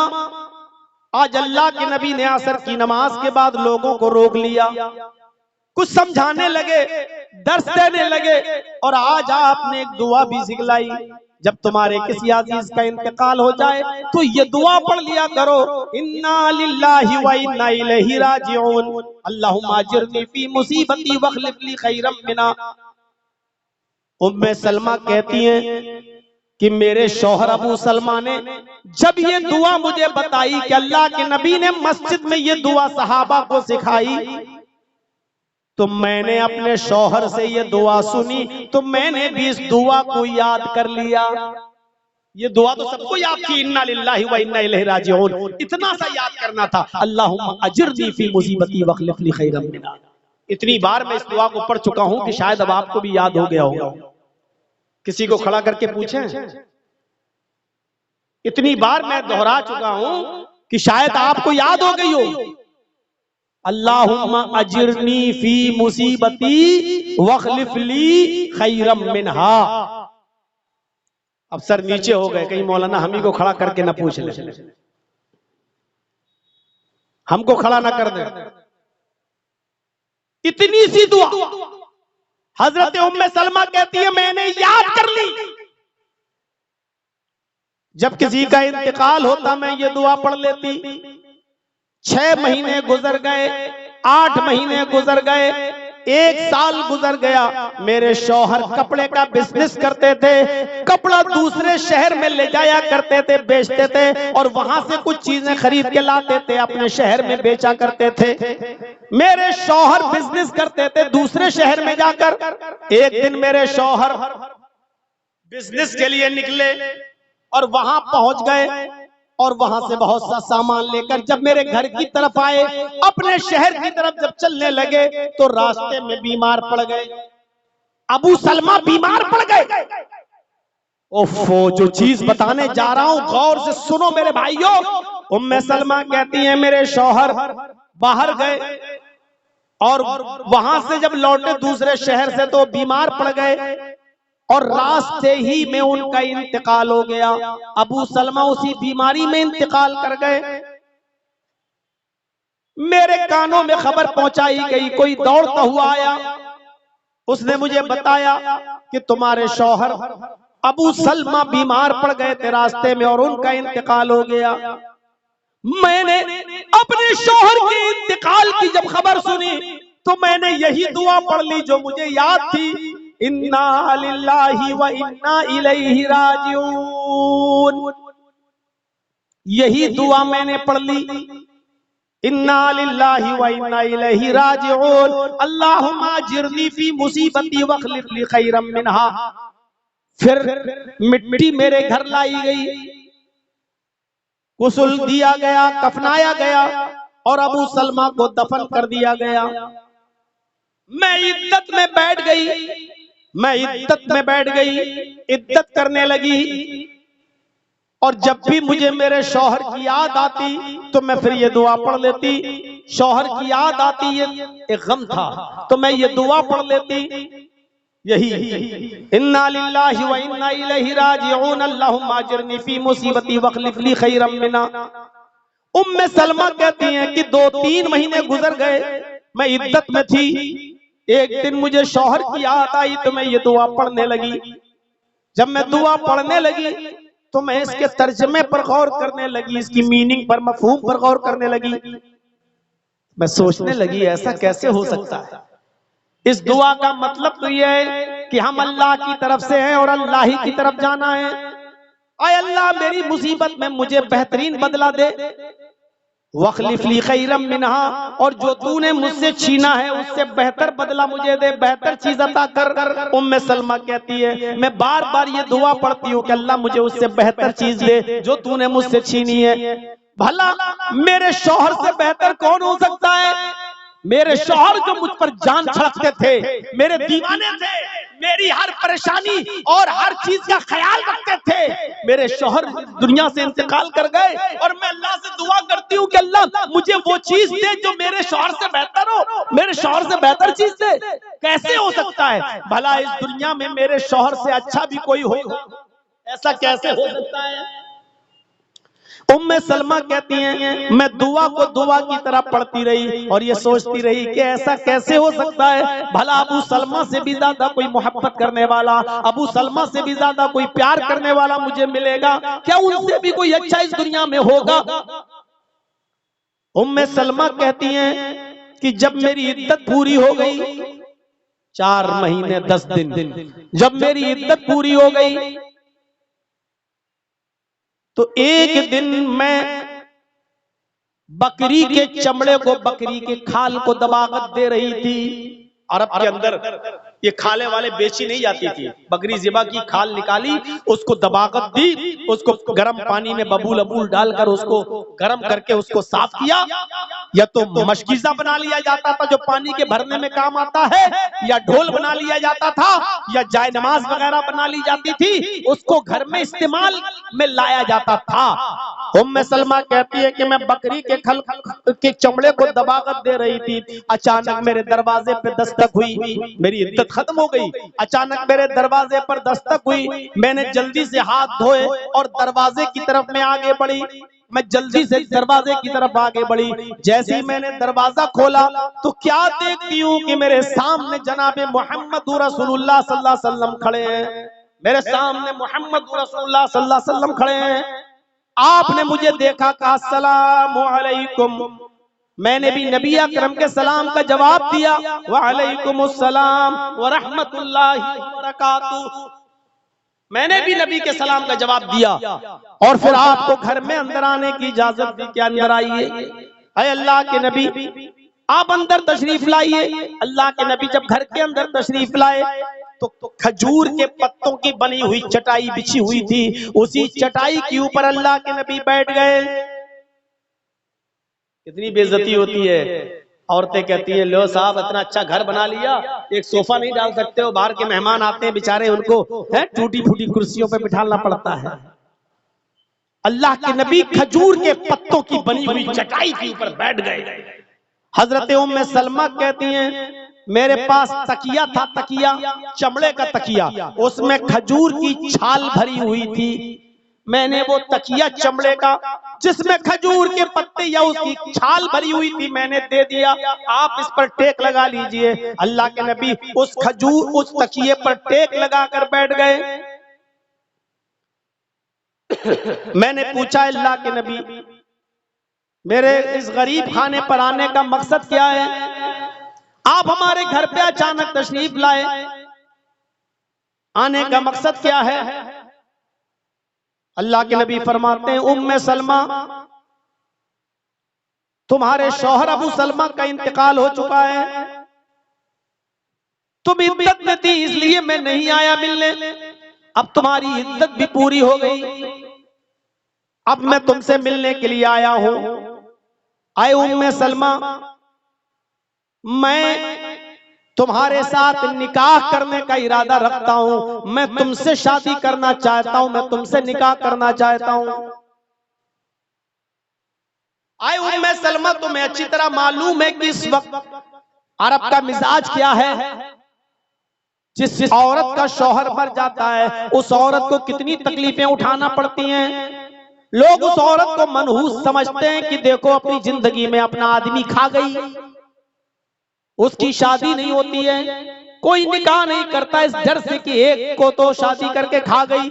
आज अल्लाह के नबी ने असर की नमाज के बाद लोगों को रोक लिया, कुछ समझाने लगे, दर्स देने लगे, और आज आपने एक दुआ भी सिखलाई, जब तुम्हारे किसी अजीज का इंतकाल हो जाए तो ये दुआ पढ़ लिया करो, इन्ना लिल्लाहि व इन्ना इलैहि राजिऊन, अल्लाहुम्मा अजिरनी फी मुसीबती वखलिफ ली खैरम मिना। उम्मे सलमा कहती हैं कि मेरे शौहर अबू सलमा ने जब ये दुआ मुझे बताई कि अल्लाह के नबी ने मस्जिद में ये दुआ सहाबा को सिखाई, तो मैंने अपने शौहर से ये दुआ सुनी, तो मैंने भी इस दुआ को याद कर लिया। ये दुआ तो सबको याद थी, इन्ना लिल्लाहि व इन्ना इलैहि राजिऊन, इतना सा याद करना था, अल्लाहुम्मा अजिरनी फी मुसीबती वखलिफ ली खैरम मिना। इतनी बार मैं इस दुआ को पढ़ चुका हूं कि शायद अब आपको भी याद हो गया होगा। किसी को खड़ा करके पूछें, इतनी बार मैं दोहरा चुका हूं कि शायद आपको याद हो गई हो। अल्लाहुम्मा अजिरनी फी मुसीबती वखलिफ ली खैरम मिनहा। अब सर नीचे हो गए, कहीं मौलाना हम ही को खड़ा करके ना पूछ ले, हमको खड़ा ना कर दे। इतनी सी दुआ हजरत उम्मे सलमा कहती है मैंने याद कर ली, जब किसी का इंतकाल होता मैं ये दुआ पढ़ लेती। 6 महीने गुजर गए, 8 महीने गुजर गए, 1 साल गुजर गया। मेरे शौहर कपड़े का बिजनेस करते थे, कपड़ा दूसरे शहर में ले जाया करते थे, बेचते थे, और वहां से कुछ चीजें खरीद के लाते थे, अपने शहर में बेचा करते थे। मेरे शौहर बिजनेस करते थे दूसरे शहर में जाकर। एक दिन मेरे शौहर बिजनेस के लिए निकले और वहां पहुंच गए, और वहां से बहुत सा सामान लेकर जब मेरे घर की तरफ आए, अपने शहर की तरफ जब चलने लगे, तो रास्ते में बीमार पड़ गए। अबू सलमा बीमार पड़ गए। ओफो, जो चीज बताने जा रहा हूं गौर से सुनो मेरे भाइयों। उम्मे सलमा कहती हैं मेरे शौहर बाहर गए, और वहां से जब लौटे दूसरे शहर से तो बीमार पड़ गए, और रास्ते ही में उनका इंतकाल हो गया। अबू सलमा उसी बीमारी में इंतकाल कर गए। मेरे कानों में खबर पहुंचाई गई, कोई दौड़ता हुआ आया, उसने मुझे बताया कि तुम्हारे शौहर अबू सलमा बीमार पड़ गए थे रास्ते में और उनका इंतकाल हो गया। मैंने अपने शौहर के इंतकाल की जब खबर सुनी तो मैंने यही दुआ पढ़ ली जो मुझे याद थी, इन्ना लिल्लाहि व इन्ना इलैहि राजिऊन। यही दुआ मैंने पढ़ ली, इन्ना लिल्लाहि व इन्ना इलैहि राजिऊन, अल्लाहुम्मा अजिरनी फी मुसीबती वखलिफ ली खैरम मिनहा। फिर मिट्टी मेरे घर लाई गई, गुस्ल दिया गया, कफनाया गया, और अबू सलमा को दफन कर दिया गया। मैं इद्दत में बैठ गई, मैं इद्दत में बैठ गई, इद्दत करने लगी, और जब भी मुझे मेरे शौहर की याद आती तो मैं फिर ये दुआ पढ़ लेती। शौहर की याद आती, ये एक गम था, तो मैं ये दुआ पढ़ लेती, यही इन्ना लिल्लाहि व इन्ना इलैहि राजिऊन, अल्लाहुम्मा अजिरनी फी मुसीबती वखलिफ ली खैरम मिना। उम्मे सलमा कहती हैं कि 2-3 महीने गुजर गए, मैं इद्दत में थी। एक दिन मुझे शौहर की याद आई तो मैं ये दुआ पढ़ने लगी। जब मैं दुआ पढ़ने लगी तो मैं इसके तर्जमे पर गौर करने लगी, इसकी मीनिंग पर, मफहूम पर गौर करने लगी। मैं सोचने लगी ऐसा कैसे हो सकता है। इस दुआ का मतलब तो यह है कि हम अल्लाह की तरफ से हैं और अल्लाह ही की तरफ जाना है। आय अल्लाह मेरी मुसीबत में मुझे बेहतरीन बदला दे, वखलिफली खैरम मिनहा, और जो तूने मुझसे छीना है उससे बेहतर बदला मुझे दे, बेहतर चीज अता कर। उम्मे सलमा कहती है मैं बार बार ये दुआ पढ़ती हूँ कि अल्लाह मुझे उससे बेहतर चीज दे जो तूने मुझसे छीनी है। भला मेरे शौहर से बेहतर कौन हो सकता है? मेरे शौहर जो मुझ पर जान छड़कते थे, मेरे दीवाने थे, मेरी हर परेशानी और हर चीज का ख्याल रखते थे, मेरे शौहर दुनिया से इंतकाल कर गए और मैं अल्लाह से दुआ करती हूँ कि अल्लाह मुझे वो चीज दे जो मेरे शौहर से बेहतर हो, मेरे शौहर से बेहतर चीज दे। कैसे हो सकता है? भला इस दुनिया में मेरे शौहर से अच्छा भी कोई हो? ऐसा कैसे हो सकता है? उम्मे सलमा कहती हैं मैं दुआ को दुआ की तरह पढ़ती रही और ये सोचती रही कि ऐसा कैसे हो सकता है? भला अबू सलमा से भी ज्यादा कोई मोहब्बत करने वाला, अबू सलमा से भी ज्यादा कोई प्यार करने वाला मुझे मिलेगा क्या? उनसे भी कोई अच्छा इस दुनिया में होगा? उम्मे सलमा कहती हैं कि जब मेरी इद्दत पूरी हो गई, 4 महीने 10 दिन, जब मेरी इद्दत पूरी हो गई तो एक दिन मैं बकरी के चमड़े को, बकरी के खाल को दबाकर दे रही थी। अरब के अंदर ये खाले वाले बेची नहीं जाती थी। बकरी ज़िबा की खाल निकाली, उसको दबाकर दी, उसको गर्म पानी में बबूल अबूल डालकर उसको गर्म करके उसको साफ किया। या तो मशकीज़ा बना लिया जाता था जो पानी के भरने में काम आता है, या ढोल बना लिया जाता था, या जाय नमाज वगैरह बना ली जाती थी, उसको घर में इस्तेमाल में लाया जाता था। उम्मे सलमा कहती है कि मैं बकरी के खल के चमड़े को दबाकर दे रही थी, अचानक मेरे दरवाजे पे दस्तक हुई। मेरी इद्दत खत्म हो गई, अचानक मेरे दरवाजे पर दस्तक हुई। मैंने जल्दी से हाथ धोए और दरवाजे की तरफ में आगे बढ़ी। मैं जल्दी से दरवाजे की तरफ आगे बढ़ी। जैसे ही मैंने दरवाजा खोला तो क्या देखती हूँ कि मेरे सामने जनाबे मोहम्मद रसूलुल्लाह सल्लल्लाहु अलैहि वसल्लम खड़े हैं। मेरे सामने मोहम्मद रसूलुल्लाह सल्लल्लाहु अलैहि वसल्लम खड़े हैं। आपने मुझे देखा, कहा अस्सलामु अलैकुम। मैंने भी नबी अकरम के सलाम का जवाब दिया, व अलैकुमुस्सलाम व रहमतुल्लाहि व बरकातुहू। मैंने भी नबी के सलाम का जवाब दिया और फिर आपको घर में अंदर आने की इजाजत दी कि अंदर आइए। अरे अल्लाह के नबी, आप अंदर तशरीफ लाइए। अल्लाह के नबी जब घर के अंदर तशरीफ लाए तो खजूर के पत्तों की बनी हुई चटाई बिछी हुई थी, उसी चटाई के ऊपर अल्लाह के नबी बैठ गए। कितनी बेइज्जती होती है। औरतें कहती हैं लो साहब इतना अच्छा घर बना लिया, एक सोफा नहीं डाल सकते हो? बाहर के मेहमान आते हैं बेचारे, उनको है टूटी फूटी कुर्सियों पे बिठाना पड़ता है। अल्लाह के नबी खजूर के पत्तों की बनी हुई चटाई के ऊपर बैठ गए। हजरत उम्मे सलमा कहती हैं मेरे पास तकिया था, तकिया चमड़े का तकिया, उसमें खजूर की छाल भरी हुई थी। मैंने वो तकिया चमड़े का जिसमें खजूर के पत्ते या उसकी छाल भरी हुई थी मैंने दे दिया, आप इस पर टेक लगा लीजिए। अल्लाह के नबी उस खजूर उस तकिए पर टेक लगाकर बैठ गए। मैंने पूछा अल्लाह के नबी मेरे इस गरीब खाने पर आने का मकसद क्या है? आप हमारे घर पे अचानक तशरीफ लाए, आने का मकसद क्या है? अल्लाह के नबी फरमाते हैं उम्मे सलमा, तुम्हारे शौहर अबू सलमा का इंतकाल हो चुका है, तुम इद्दत में थी इसलिए मैं नहीं आया मिलने, अब तुम्हारी इद्दत भी पूरी हो गई, अब मैं तुमसे मिलने के लिए आया हूं। आए उम्मे सलमा, मैं तुम्हारे साथ निकाह करने का इरादा रखता हूं, मैं तुमसे शादी करना चाहता हूं, मैं तुमसे निकाह करना चाहता हूं। आए उम्मे सलमा, तुम्हें अच्छी तरह मालूम है कि इस वक्त अरब का मिजाज क्या है। जिस औरत का शौहर मर जाता है उस औरत को कितनी तकलीफें उठाना पड़ती हैं। लोग उस औरत को मनहूस समझते हैं कि देखो अपनी जिंदगी में अपना आदमी खा गई, उसकी शादी नहीं होती है, कोई निकाह नहीं करता इस डर से कि एक को तो शादी करके खा गई,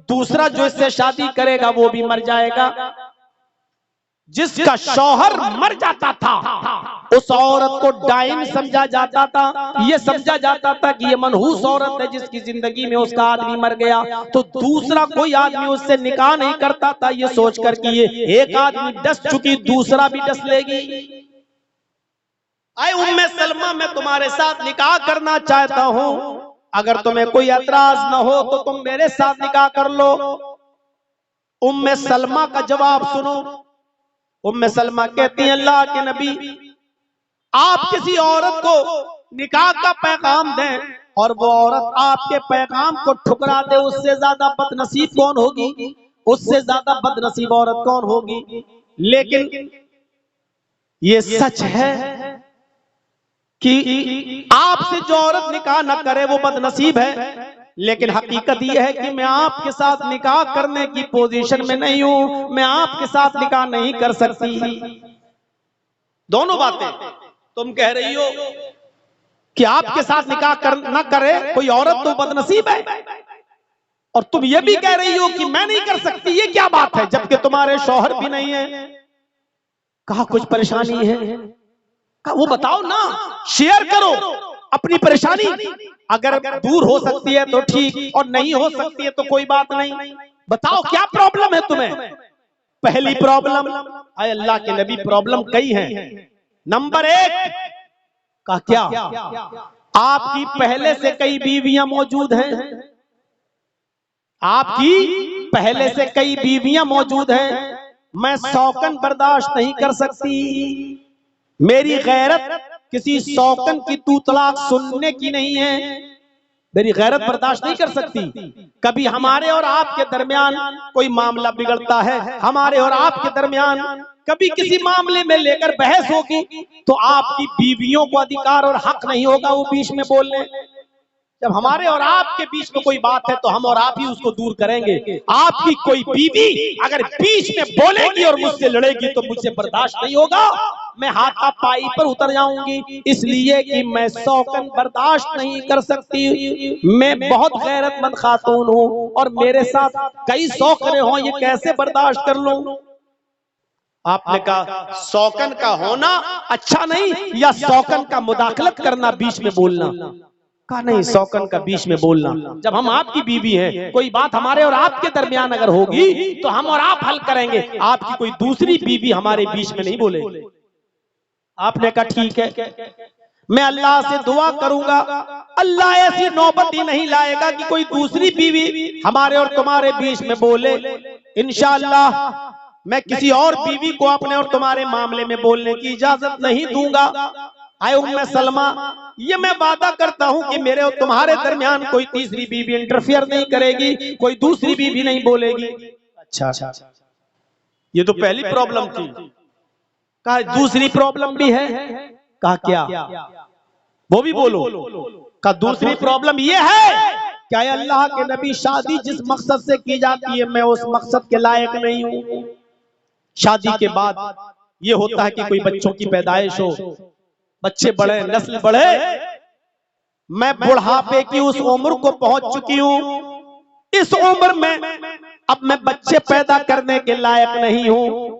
दूसरा जो इससे शादी करेगा वो भी मर जाएगा। जिसका शौहर मर जाता था उस औरत को डाइन समझा जाता था। ये समझा जाता था कि ये मनहूस औरत है जिसकी जिंदगी में उसका आदमी मर गया, तो दूसरा कोई आदमी उससे निकाह नहीं करता था, ये सोचकर कि ये एक आदमी डस चुकी दूसरा भी डस लेगी। आए उम्मे सलमा, मैं तुम्हारे साथ निकाह करना चाहता हूं, अगर तुम्हें कोई एतराज न हो तो तुम मेरे साथ निकाह कर लो। उम्मे सलमा का जवाब सुनो। उम्मे सलमा कहती हैं, अल्लाह के नबी, आप किसी औरत को निकाह का पैगाम दें और वो औरत आपके पैगाम को ठुकरा दे, उससे ज्यादा बदनसीब कौन होगी? उससे ज्यादा बदनसीब औरत कौन होगी? लेकिन ये सच है कि आपसे जो औरत निकाह न करे वो बदनसीब है, लेकिन हकीकत यह है कि मैं आपके साथ निकाह करने की पोजीशन में नहीं हूं, मैं आपके साथ निकाह नहीं कर सकती। दोनों बातें, तुम कह रही हो कि आपके साथ निकाह न करे कोई औरत तो बदनसीब है, और तुम ये भी कह रही हो कि मैं नहीं कर सकती, ये क्या बात है जबकि तुम्हारे शौहर भी नहीं है? कहा कुछ परेशानी है? कहा वो बताओ ना, शेयर करो अपनी परेशानी, अगर दूर हो सकती है तो ठीक और नहीं हो सकती है तो कोई बात नहीं, बताओ क्या प्रॉब्लम है तुम्हें? पहली प्रॉब्लम, आए अल्लाह के नबी, प्रॉब्लम कई हैं। नंबर 1 का क्या, आपकी पहले से कई बीवियां मौजूद हैं, आपकी पहले से कई बीवियां मौजूद हैं, मैं शौकन बर्दाश्त नहीं कर सकती, मेरी गैरत किसी शौकन की तू तलाक सुनने की नहीं है, मेरी गैरत बर्दाश्त नहीं कर सकती। कभी हमारे और आपके दरमियान कोई मामला बिगड़ता है, हमारे और आपके दरमियान कभी किसी मामले में लेकर बहस होगी, तो आपकी बीवियों को अधिकार और हक नहीं होगा वो बीच में बोलने। जब हमारे और आपके बीच में कोई बात है तो हम और आप ही उसको दूर करेंगे। आपकी कोई बीवी अगर बीच में बोलेगी और मुझसे लड़ेगी तो मुझसे बर्दाश्त नहीं होगा, मैं हाथापाई पर उतर जाऊंगी, इसलिए कि मैं शौकन बर्दाश्त नहीं कर सकती। मैं बहुत गैरतमंद खातून हूं और मेरे साथ कई शौकरे हों, ये कैसे बर्दाश्त कर लूं? आपने कहा शौकन का होना अच्छा नहीं या शौकन का मुदाखलत करना, बीच में बोलना? कहा नहीं, शौकन का बीच में बोलना। जब हम आपकी बीवी हैं, कोई बात हमारे और आपके दरमियान अगर होगी तो हम और आप हल करेंगे, आपकी कोई दूसरी बीवी हमारे बीच में नहीं बोलेगी। आपने कहा ठीक है, मैं अल्लाह से दुआ करूंगा, अल्लाह ऐसी नौबत ही नहीं लाएगा कि कोई दूसरी बीवी हमारे और तुम्हारे बीच में बोले। इंशाअल्लाह मैं किसी और बीवी को अपने और तुम्हारे मामले में बोलने की इजाजत नहीं दूंगा। आए उम्मे सलमा, ये मैं वादा करता हूं कि मेरे और तुम्हारे दरमियान कोई तीसरी बीवी इंटरफियर नहीं करेगी, कोई दूसरी बीवी नहीं बोलेगी। अच्छा, ये तो पहली प्रॉब्लम थी। कहा दूसरी प्रॉब्लम भी है। कहा क्या? वो भी बोलो। कहा दूसरी प्रॉब्लम ये है, क्या अल्लाह के नबी, शादी जिस मकसद से की जाती है मैं उस मकसद के लायक नहीं हूं। शादी के बाद ये होता है कि कोई बच्चों की पैदाइश हो, बच्चे बढ़े, नस्ल बढ़े, मैं बुढ़ापे की उस उम्र को पहुंच चुकी हूं, इस उम्र में अब मैं बच्चे पैदा करने के लायक नहीं हूं,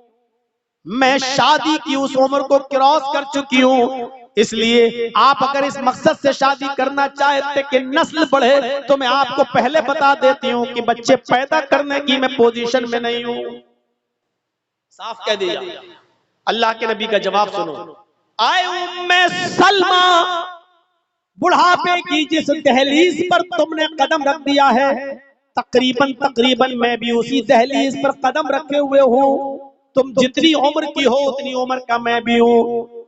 मैं शादी की उस उम्र को क्रॉस कर चुकी हूं, इसलिए आप अगर इस मकसद से शादी करना चाहते कि नस्ल बढ़े तो मैं आपको पहले बता देती हूं कि बच्चे पैदा करने की मैं पोजीशन में नहीं हूं। साफ कह दिया। अल्लाह के नबी का जवाब सुनो। आए उम्मे सलमा, बुढ़ापे की जिस दहलीज पर तुमने कदम रख दिया है, तकरीबन मैं भी उसी दहलीज पर कदम रखे हुए हूं। तुम जितनी उम्र की हो उतनी उम्र का मैं भी हूं,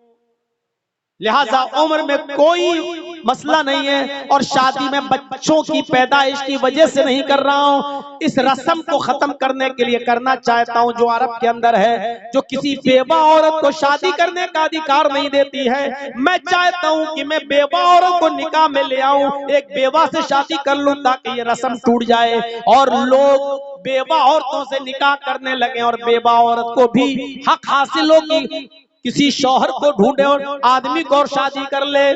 लिहाजा उम्र में कोई मसला नहीं है, और शादी में बच्चों की पैदाइश की वजह से नहीं कर रहा हूं, इस रस्म को खत्म करने के लिए करना चाहता हूं जो अरब के अंदर है, जो किसी बेवा औरत को शादी करने का अधिकार नहीं देती है। मैं चाहता हूं कि मैं बेवा औरत को निकाह में ले आऊं, एक बेवा से शादी कर लूं ताकि ये रस्म टूट जाए और लोग बेवा औरतों से निकाह करने लगे और बेवा औरत को भी हक हासिल हो कि किसी शौहर को ढूंढे और आदमी को और शादी कर ले,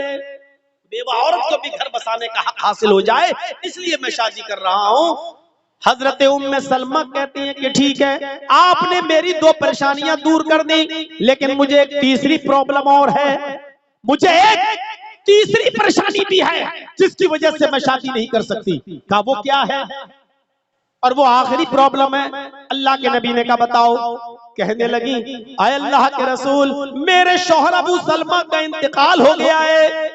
बेवा औरत को भी घर बसाने का हक हासिल हो जाए, इसलिए मैं शादी कर रहा हूं। हजरत उम्मे सलमा कहती हैं कि ठीक है, आपने मेरी दो परेशानियां दूर कर दी, लेकिन मुझे एक तीसरी प्रॉब्लम और है, मुझे एक तीसरी परेशानी भी है जिसकी वजह से मैं शादी नहीं कर सकती। कहा वो क्या है? और वो आखिरी प्रॉब्लम है। अल्लाह के नबी ने कहा बताओ। कहने लगी, आए अल्लाह के रसूल, मेरे शौहर अबू सलमा का इंतकाल हो गया है,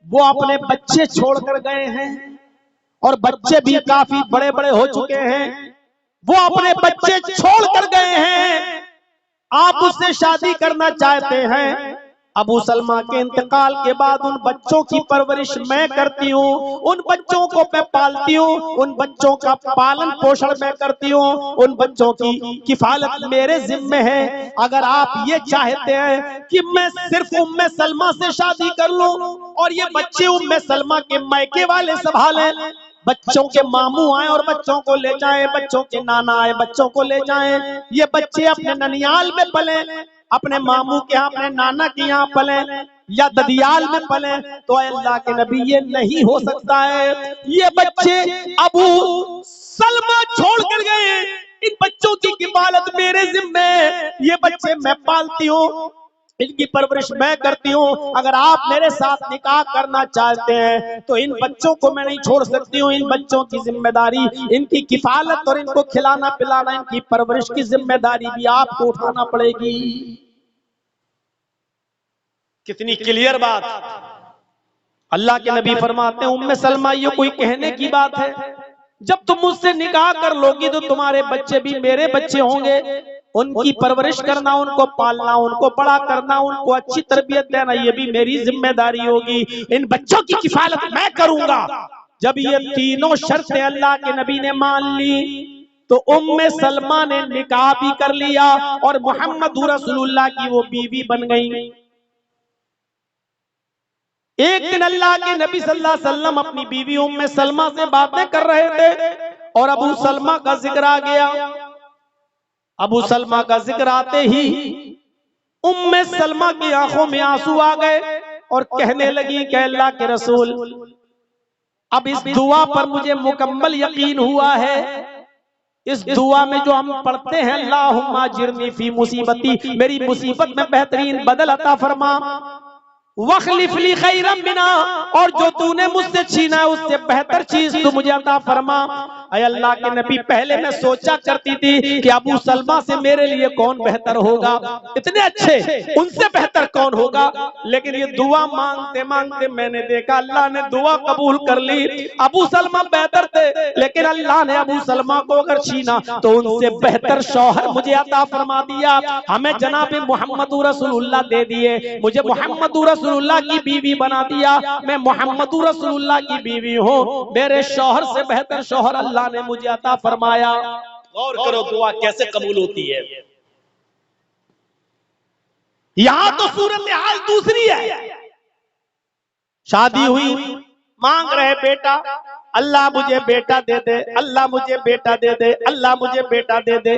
वो अपने बच्चे छोड़कर गए हैं और बच्चे भी काफी बड़े बड़े हो चुके हैं, वो अपने बच्चे छोड़कर गए हैं, आप उससे शादी करना चाहते हैं। अबू सलमा के इंतकाल के बाद उन बच्चों की परवरिश मैं करती हूँ, उन बच्चों को मैं पालती हूँ, उन बच्चों का पालन पोषण मैं करती हूँ, उन बच्चों की किफालत मेरे जिम्मे है। अगर आप ये चाहते हैं कि मैं सिर्फ उम्मे सलमा से शादी कर लूं और ये बच्चे उम्मे सलमा के मायके वाले संभालें, बच्चों के मामू आए और बच्चों को ले जाएं, बच्चों के नाना आए बच्चों को ले जाएं, ये बच्चे अपने ननियाल में पले, अपने मामू के यहाँ अपने नाना के यहाँ पले या ददियाल में पले, तो अल्लाह के नबी ये नहीं हो सकता है। ये बच्चे अबू सलमा छोड़ कर गए, इन बच्चों की किफालत मेरे जिम्मे, ये बच्चे मैं पालती हूँ, इनकी परवरिश मैं करती हूँ। अगर आप मेरे साथ निकाह करना चाहते हैं तो इन बच्चों को मैं नहीं छोड़ सकती हूँ, इन बच्चों की जिम्मेदारी, इनकी किफालत और इनको खिलाना पिलाना, इनकी परवरिश की जिम्मेदारी भी आपको उठाना पड़ेगी। कितनी क्लियर बात। अल्लाह के नबी फरमाते हैं, उम्मे सलमा ये कोई कहने की बात है? जब तुम मुझसे निकाह कर लोगी तो तुम्हारे बच्चे भी मेरे बच्चे होंगे, उनकी परवरिश करना, उनको पालना, उनको बड़ा करना, उनको अच्छी तरबियत देना, ये भी मेरी जिम्मेदारी होगी, इन बच्चों की किफालत मैं करूंगा। जब ये तीनों शर्तें अल्लाह के नबी ने मान ली तो उम्मे सलमा ने निकाह भी कर लिया और मोहम्मद रसूलुल्लाह की वो बीवी बन गई। एक दिन अल्लाह के नबी सल्लल्लाहु अलैहि वसल्लम अपनी बीवी उम्मे सलमा से बातें कर रहे थे और अबू सलमा का जिक्र आ गया। अबू सलमा का जिक्र आते ही उम्मे सलमा की आंखों में आंसू आ गए और कहने लगी कि अल्लाह के रसूल, अब इस दुआ पर मुझे मुकम्मल यकीन हुआ है, इस दुआ में जो हम पढ़ते हैं, अल्लाहुम्मा जिरनी फी मुसीबती, मेरी मुसीबत में बेहतरीन बदल अता फरमा, वखलिफ ली खैरम मिना, और जो तूने मुझसे छीना है उससे बेहतर चीज तू मुझे अता फरमा। ऐ अल्लाह के नबी, पहले मैं सोचा करती थी कि अबू सलमा से मेरे लिए कौन बेहतर होगा, इतने अच्छे, उनसे बेहतर कौन होगा, लेकिन ये दुआ मांगते मांगते मैंने देखा अल्लाह ने दुआ कबूल कर ली। अबू सलमा बेहतर थे, लेकिन अल्लाह ने अबू सलमा को अगर छीना तो उनसे बेहतर शौहर मुझे अता फरमा दिया। हमें जनाब मोहम्मद रसूलुल्लाह दे दिए, मुझे मोहम्मद रसूलुल्लाह की बीवी बना दिया, मैं मोहम्मद रसूलुल्लाह की बीवी हूँ, मेरे शौहर से बेहतर शौहर अल्लाह ने मुझे अता फरमाया। गौर करो दुआ कैसे कबूल होती है। यहां तो सूरत हाल दूसरी है। शादी हुई, मांग रहे बेटा, अल्लाह मुझे बेटा दे दे, अल्लाह मुझे बेटा दे दे, अल्लाह मुझे बेटा दे दे।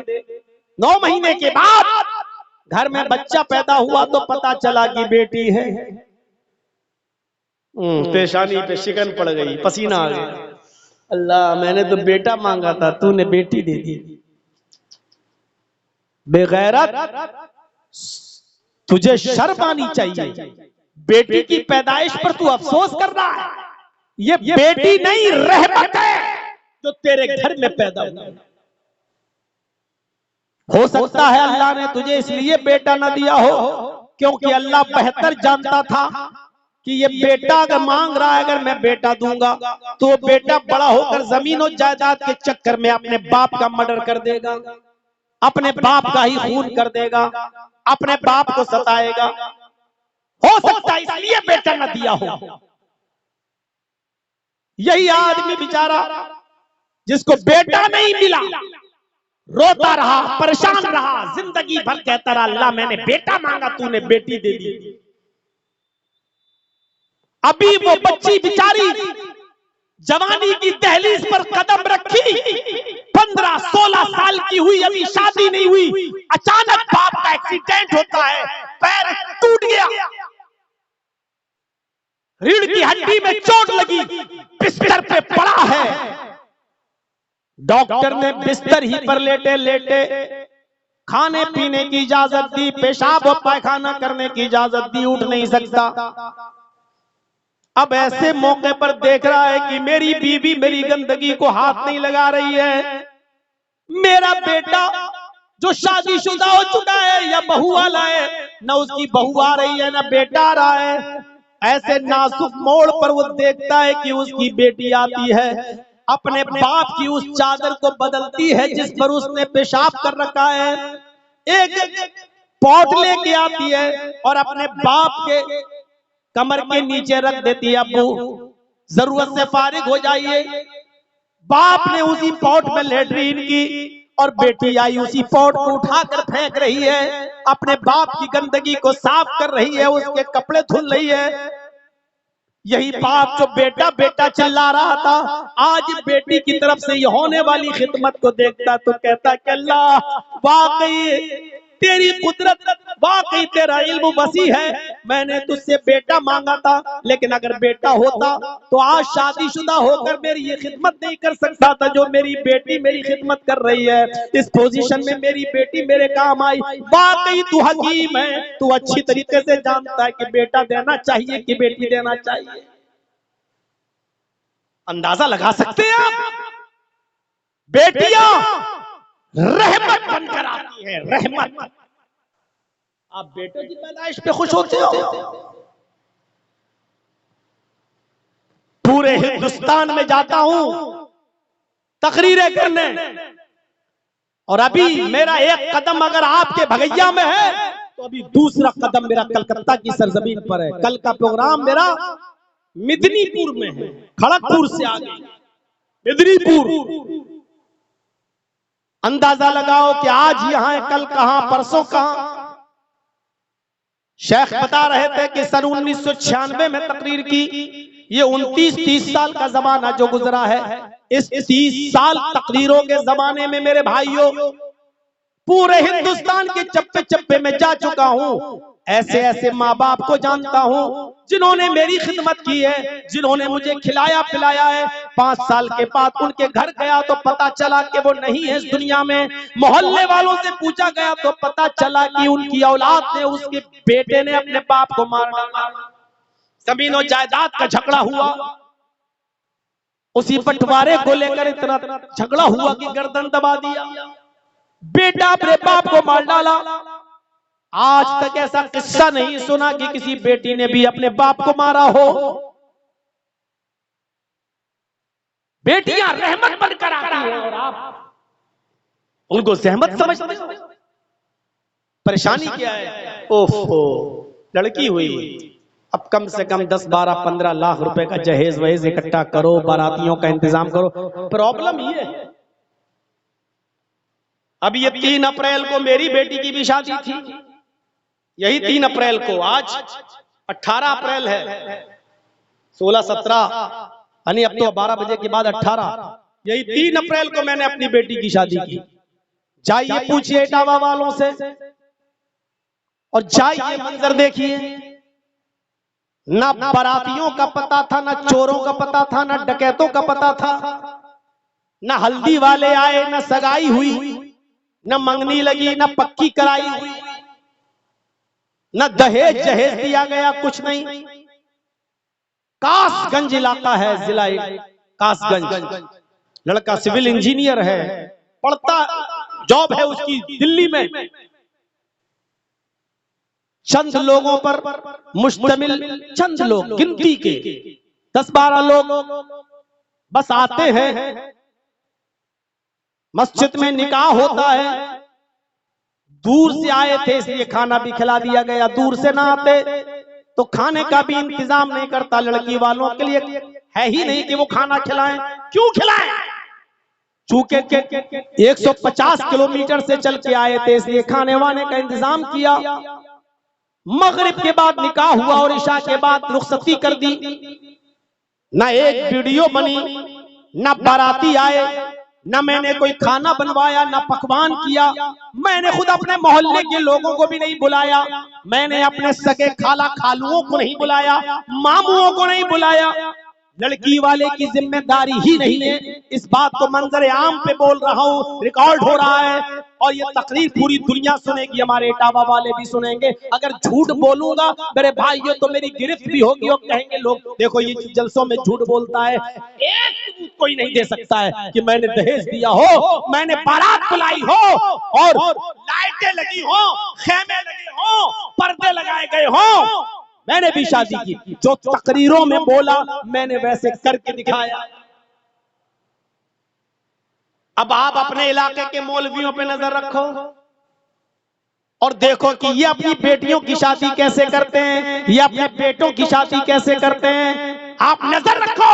9 महीने के बाद घर में बच्चा पैदा हुआ तो पता चला कि बेटी है। पेशानी पे शिकन पड़ गई, पसीना आ गया। अल्लाह, मैंने तो बेटा मांगा था, तूने बेटी दे दी। बेगैरत, तुझे शर्म आनी चाहिए। बेटी की पैदाइश पर तू अफसोस कर रहा है। ये बेटी नहीं, रहमत है जो तेरे घर में पैदा हुई। हो सकता है अल्लाह ने तुझे इसलिए बेटा न दिया हो क्योंकि अल्लाह बेहतर जानता था कि ये बेटा अगर मांग रहा है, अगर मैं बेटा दूंगा तो बेटा बड़ा होकर जमीन और जायदाद के चक्कर में अपने बाप का मर्डर कर देगा, अपने बाप का ही खून कर देगा, अपने बाप को सताएगा। हो सकता है इसलिए बेटा न दिया हो। यही आदमी बेचारा जिसको बेटा नहीं मिला, रोता रहा, परेशान रहा, जिंदगी भर कहता रहा अल्लाह मैंने बेटा मांगा, तूने बेटी दे दी। अभी वो बच्ची बेचारी जवानी की दहलीज पर कदम रखी, 15-16 साल की हुई, अभी शादी नहीं हुई, अचानक बाप का एक्सीडेंट होता है, पैर टूट गया, रीढ़ की हड्डी में चोट लगी, बिस्तर पे पड़ा है। डॉक्टर ने बिस्तर ही पर लेटे लेटे खाने पीने की इजाजत दी, पेशाब और पायखाना करने की इजाजत दी, उठ नहीं सकता। अब ऐसे मौके पर देख रहा है कि मेरी बीवी मेरी गंदगी को हाथ नहीं लगा रही है, मेरा बेटा जो शादीशुदा हो चुका है या बहू वाला है, न उसकी बहू आ रही है न बेटा आ रहा है। ऐसे नाजुक मोड़ पर वो देखता है कि उसकी बेटी आती है, अपने बाप की उस चादर को बदलती है जिस पर उसने पेशाब कर रखा है, एक पॉट लेके आती है और अपने बाप के कमर के नीचे रख देती है, अब्बू जरूरत से फारिग हो जाइए। बाप ने उसी पॉट में लेटरीन की और बेटी आई उसी पॉट को उठाकर फेंक रही है, अपने बाप की गंदगी को साफ कर रही है, उसके कपड़े धुल रही है। यही बाप जो बेटा बेटा चिल्ला रहा था, आज बेटी की तरफ से ये होने वाली खिदमत को देखता तो कहता कि अल्लाह वाकई तेरी कुदरत, वाकई तेरा इल्म वसी है। मैंने तुझसे बेटा मांगा था, लेकिन अगर बेटा होता तो आज शादीशुदा होकर मेरी ये खिदमत नहीं कर सकता था जो मेरी बेटी मेरी खिदमत कर रही है। इस पोजीशन में मेरी बेटी मेरे काम आई। वाकई तू हकीम है, तू अच्छी तरीके से जानता है कि बेटा देना चाहिए कि बेटी देना चाहिए। अंदाजा लगा सकते हैं आप, बेटियां रहमत बनकर आती है, रहमत। आप बेटों की पैदाइश पे खुश होते हो? पूरे हिंदुस्तान में जाता हूं तकरीरें करने, और अभी मेरा एक कदम अगर आपके भगैया में है तो अभी दूसरा कदम मेरा कलकत्ता की सरजमीन पर है। कल का प्रोग्राम मेरा मिदनीपुर में है, खड़गपुर से आगे मिदनीपुर। अंदाजा लगाओ कि आज यहां है, कल कहां, परसों कहां। शेख बता रहे थे कि सन 1996 में तकरीर की, ये 29-30 साल का जमाना जो गुजरा है, इस 30 साल तकरीरों के जमाने में मेरे भाइयों पूरे हिंदुस्तान के चप्पे चप्पे में जा चुका हूं। ऐसे ऐसे माँ बाप को जानता हूं जिन्होंने मेरी खिदमत की है, जिन्होंने मुझे खिलाया पिलाया है। 5 साल के बाद उनके घर गया तो पता चला कि वो नहीं है इस दुनिया में। मोहल्ले वालों से पूछा गया तो पता चला कि उनकी औलाद ने, उसके बेटे ने अपने बाप को मार डाला। जमीन और जायदाद का झगड़ा हुआ, उसी बंटवारे को लेकर इतना झगड़ा हुआ कि गर्दन दबा दिया, बेटा अपने बाप को मार डाला। आज तक ऐसा किस्सा नहीं सुना कि किसी बेटी ने भी अपने बाप को मारा हो। बेटियां रहमत बनकर आती हैं और आप उनको जहमत समझते हो। परेशानी क्या है? ओफो, लड़की हुई, अब कम से कम 10, 12, 15 लाख रुपए का जहेज वहेज इकट्ठा करो, बारातियों का इंतजाम करो। प्रॉब्लम ये है, अब ये 3 अप्रैल को मेरी बेटी की भी शादी थी, यही 3 अप्रैल को, आज 18 अप्रैल है, 16, 17 यानी अब तो 12 बजे के बाद 18, यही 3 अप्रैल को मैंने अपनी बेटी की शादी की। जाइए पूछिए इटावा वालों से और जाइए मंजर देखिए, ना बारातियों का पता था, ना चोरों का पता था, ना डकैतों का पता था, ना हल्दी वाले आए, ना सगाई हुई, ना मंगनी लगी, ना पक्की कराई हुई, ना दहेज जहेज दिया गया, कुछ नहीं। कासगंज इलाका है, जिला कासगंज। लड़का सिविल इंजीनियर है, पढ़ता, जॉब है उसकी दिल्ली में। चंद लोगों पर मुश्तमिल, चंद लोग, गिनती के 10-12 लोग बस आते हैं, मस्जिद में निकाह होता है, दूर से आए थे इसलिए खाना भी खिला दिया गया। दूर से ना आते तो खाने का भी इंतजाम नहीं करता, लड़की वालों के लिए है ही नहीं कि वो खाना खिलाएं। क्यों खिलाएं? चूंकि 150 किलोमीटर से चल के आए थे इसलिए खाने वाने का इंतजाम किया। मगरिब के बाद निकाह हुआ और इशा के बाद रुखसती कर दी। ना एक वीडियो बनी, ना बाराती आए, ना मैंने कोई खाना बनवाया, ना पकवान किया। मैंने खुद अपने मोहल्ले के लोगों को भी नहीं बुलाया, मैंने अपने सगे खाला खालुओं को नहीं बुलाया, मामुओं को नहीं बुलाया। लड़की वाले की जिम्मेदारी ही नहीं है। इस बात को मंजर आम पे बोल रहा हूँ, रिकॉर्ड हो रहा है और ये तकरीर पूरी दुनिया सुनेगी, हमारे इटावा वाले भी सुनेंगे। अगर झूठ बोलूंगा मेरे भाइयों तो मेरी गिरफ्त भी होगी और कहेंगे लोग देखो ये जलसों में झूठ बोलता है। एक कोई नहीं दे सकता है कि मैंने दहेज दिया हो, मैंने बारात बुलाई हो और लाइटें लगी हो, खेमे लगे हो, पर्दे लगाए गए हो। मैंने भी शादी की, जो तकरीरों में बोला मैंने वैसे करके दिखाया। अब आप अपने इलाके के मौलवियों पे नजर रखो और देखो कि ये अपनी बेटियों की शादी कैसे करते हैं, ये अपने बेटों की शादी कैसे करते हैं। आप नजर रखो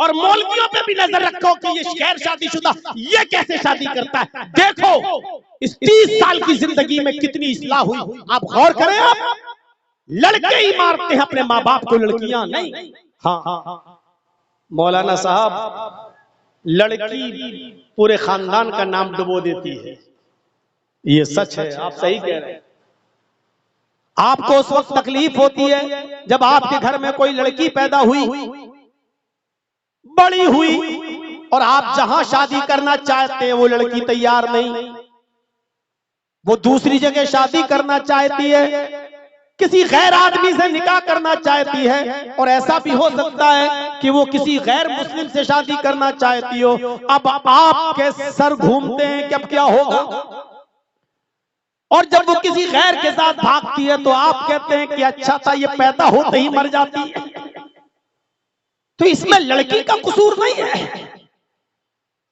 और मौलवियों पे भी नजर रखो कि ये गैर शादीशुदा ये कैसे शादी करता है। देखो इस 30 साल की जिंदगी में कितनी इस्लाह हुई, आप गौर करें। आप लड़के ही मारते हैं अपने माँ बाप को, लड़कियां नहीं। हाँ मौलाना साहब, लड़की पूरे खानदान का नाम डुबो देती है, ये सच है, आप सही कह रहे हैं। आपको उस वक्त तकलीफ होती है जब आपके घर में कोई लड़की पैदा हुई, बड़ी हुई और आप जहां शादी करना चाहते हैं वो लड़की तैयार नहीं, वो दूसरी जगह शादी करना चाहती है, किसी गैर आदमी से निकाह करना चाहती है। और ऐसा भी हो सकता है कि वो किसी गैर मुस्लिम से शादी करना चाहती हो। अब आपके सर घूमते हैं कि अब क्या होगा। और जब वो किसी गैर के साथ भागती है तो आप कहते हैं कि अच्छा था ये पैदा होते ही मर जाती है। तो इसमें लड़की का कसूर नहीं है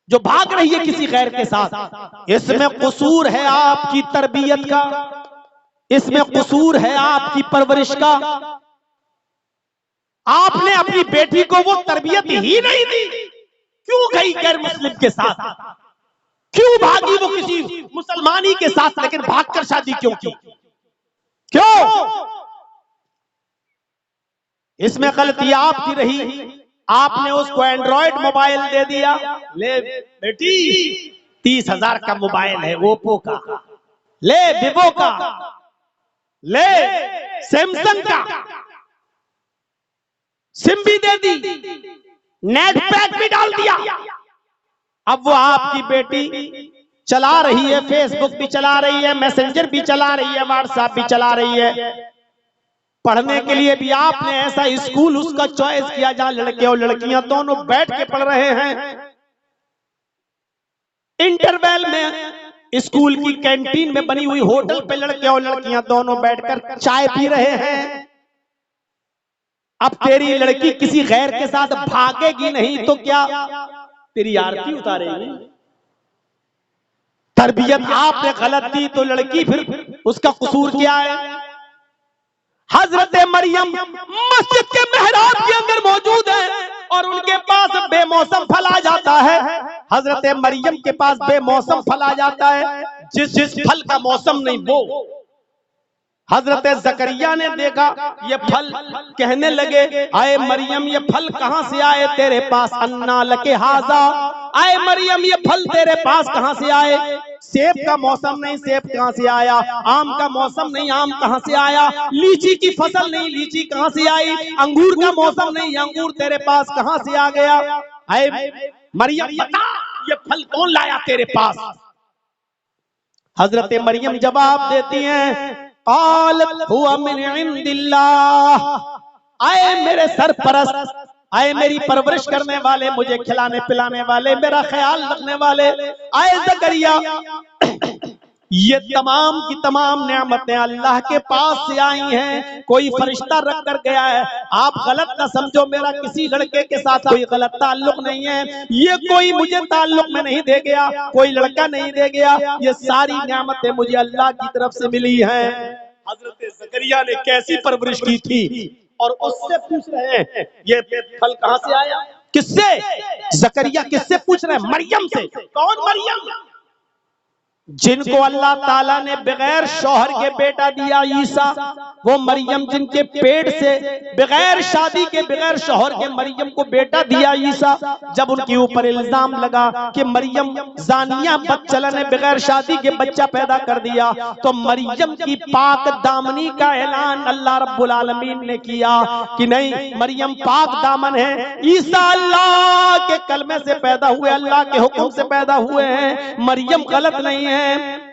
जो भाग रही है किसी गैर के साथ, इसमें कसूर है आपकी तरबियत का, इसमें कसूर है आपकी परवरिश का। आपने अपनी बेटी को वो तरबियत ही नहीं दी, क्यों गई गैर मुस्लिम के साथ, क्यों भागी वो किसी मुसलमानी के साथ, लेकिन भागकर शादी क्यों की, क्यों? इसमें गलती आपकी रही, आपने उसको एंड्रॉइड मोबाइल दे दिया। ले बेटी 30,000 का मोबाइल है ओप्पो का, ले विवो का, ले सैमसंग का, सिम भी दे दी, नेट पैक भी डाल दिया। अब वो आपकी बेटी चला रही है, फेसबुक भी चला रही है, मैसेंजर भी चला रही है, व्हाट्सएप भी चला रही है। पढ़ने के लिए भी आपने ऐसा स्कूल उसका चॉइस किया जहां लड़के और लड़कियां दोनों बैठ के पढ़ रहे हैं। इंटरवल में स्कूल की कैंटीन में बनी हुई होटल पे लड़के और लड़कियां दोनों बैठकर चाय पी रहे हैं। अब तेरी लड़की किसी गैर के साथ भागेगी नहीं तो क्या तेरी आरती उतारेगी। तरबियत आपने गलत दी तो लड़की फिर उसका कसूर क्या है। हजरत मरियम मस्जिद के मेहराब के अंदर मौजूद है और उनके पास बेमौसम फल आ जाता है। हजरत मरियम के पास बेमौसम फल आ जाता है, जिस फल का मौसम नहीं वो। हजरत जकरिया ने देखा ये फल, कहने लगे आए मरियम ये फल कहां से आए तेरे पास, अन्ना लके हाजा, आए मरियम ये फल तेरे पास कहां से आए। सेब का मौसम नहीं, सेब कहां से आया। आम का मौसम नहीं, आम कहां से आया। लीची की फसल नहीं, लीची कहां से आई। अंगूर का मौसम नहीं, अंगूर तेरे पास कहां से आ गया। आए मरियम बता ये फल कौन लाया तेरे पास। हजरत मरियम जवाब देती हैं क़ालत हुआ मिन इंदिल्लाह, आए मेरे सरपरस्त, आए मेरी परवरिश करने वाले, मुझे खिलाने पिलाने वाले, मेरा ख्याल रखने वाले, आए ज़करिया ये तमाम की तमाम नेमतें अल्लाह के पास से आई हैं, कोई फरिश्ता रख कर गया है। आप गलत ना समझो, मेरा किसी लड़के के साथ कोई गलत ताल्लुक नहीं है, ये कोई मुझे ताल्लुक में नहीं दे गया, कोई लड़का नहीं दे गया, ये सारी नेमतें मुझे अल्लाह की तरफ से मिली हैं। हजरत ज़करिया ने कैसी परवरिश की थी और उससे पूछ रहे हैं ये फल कहां से आया। किससे? ज़करिया किससे पूछ रहे हैं? मरियम से। कौन मरियम? जिनको अल्लाह ताला ने बगैर शौहर के बेटा दिया ईसा, वो मरियम जिनके पेट से बगैर शादी के बगैर शौहर के मरियम को बेटा दिया ईसा, जब उनके ऊपर इल्जाम लगा कि मरियम जानिया बच्चला ने बगैर शादी के बच्चा पैदा कर दिया, तो मरियम की पाक दामनी का ऐलान अल्लाह रब्बुल आलमीन ने किया कि नहीं, मरियम पाक दामन है, ईसा अल्लाह के कलमे से पैदा हुए, अल्लाह के हुक्म से पैदा हुए हैं, मरियम गलत नहीं है,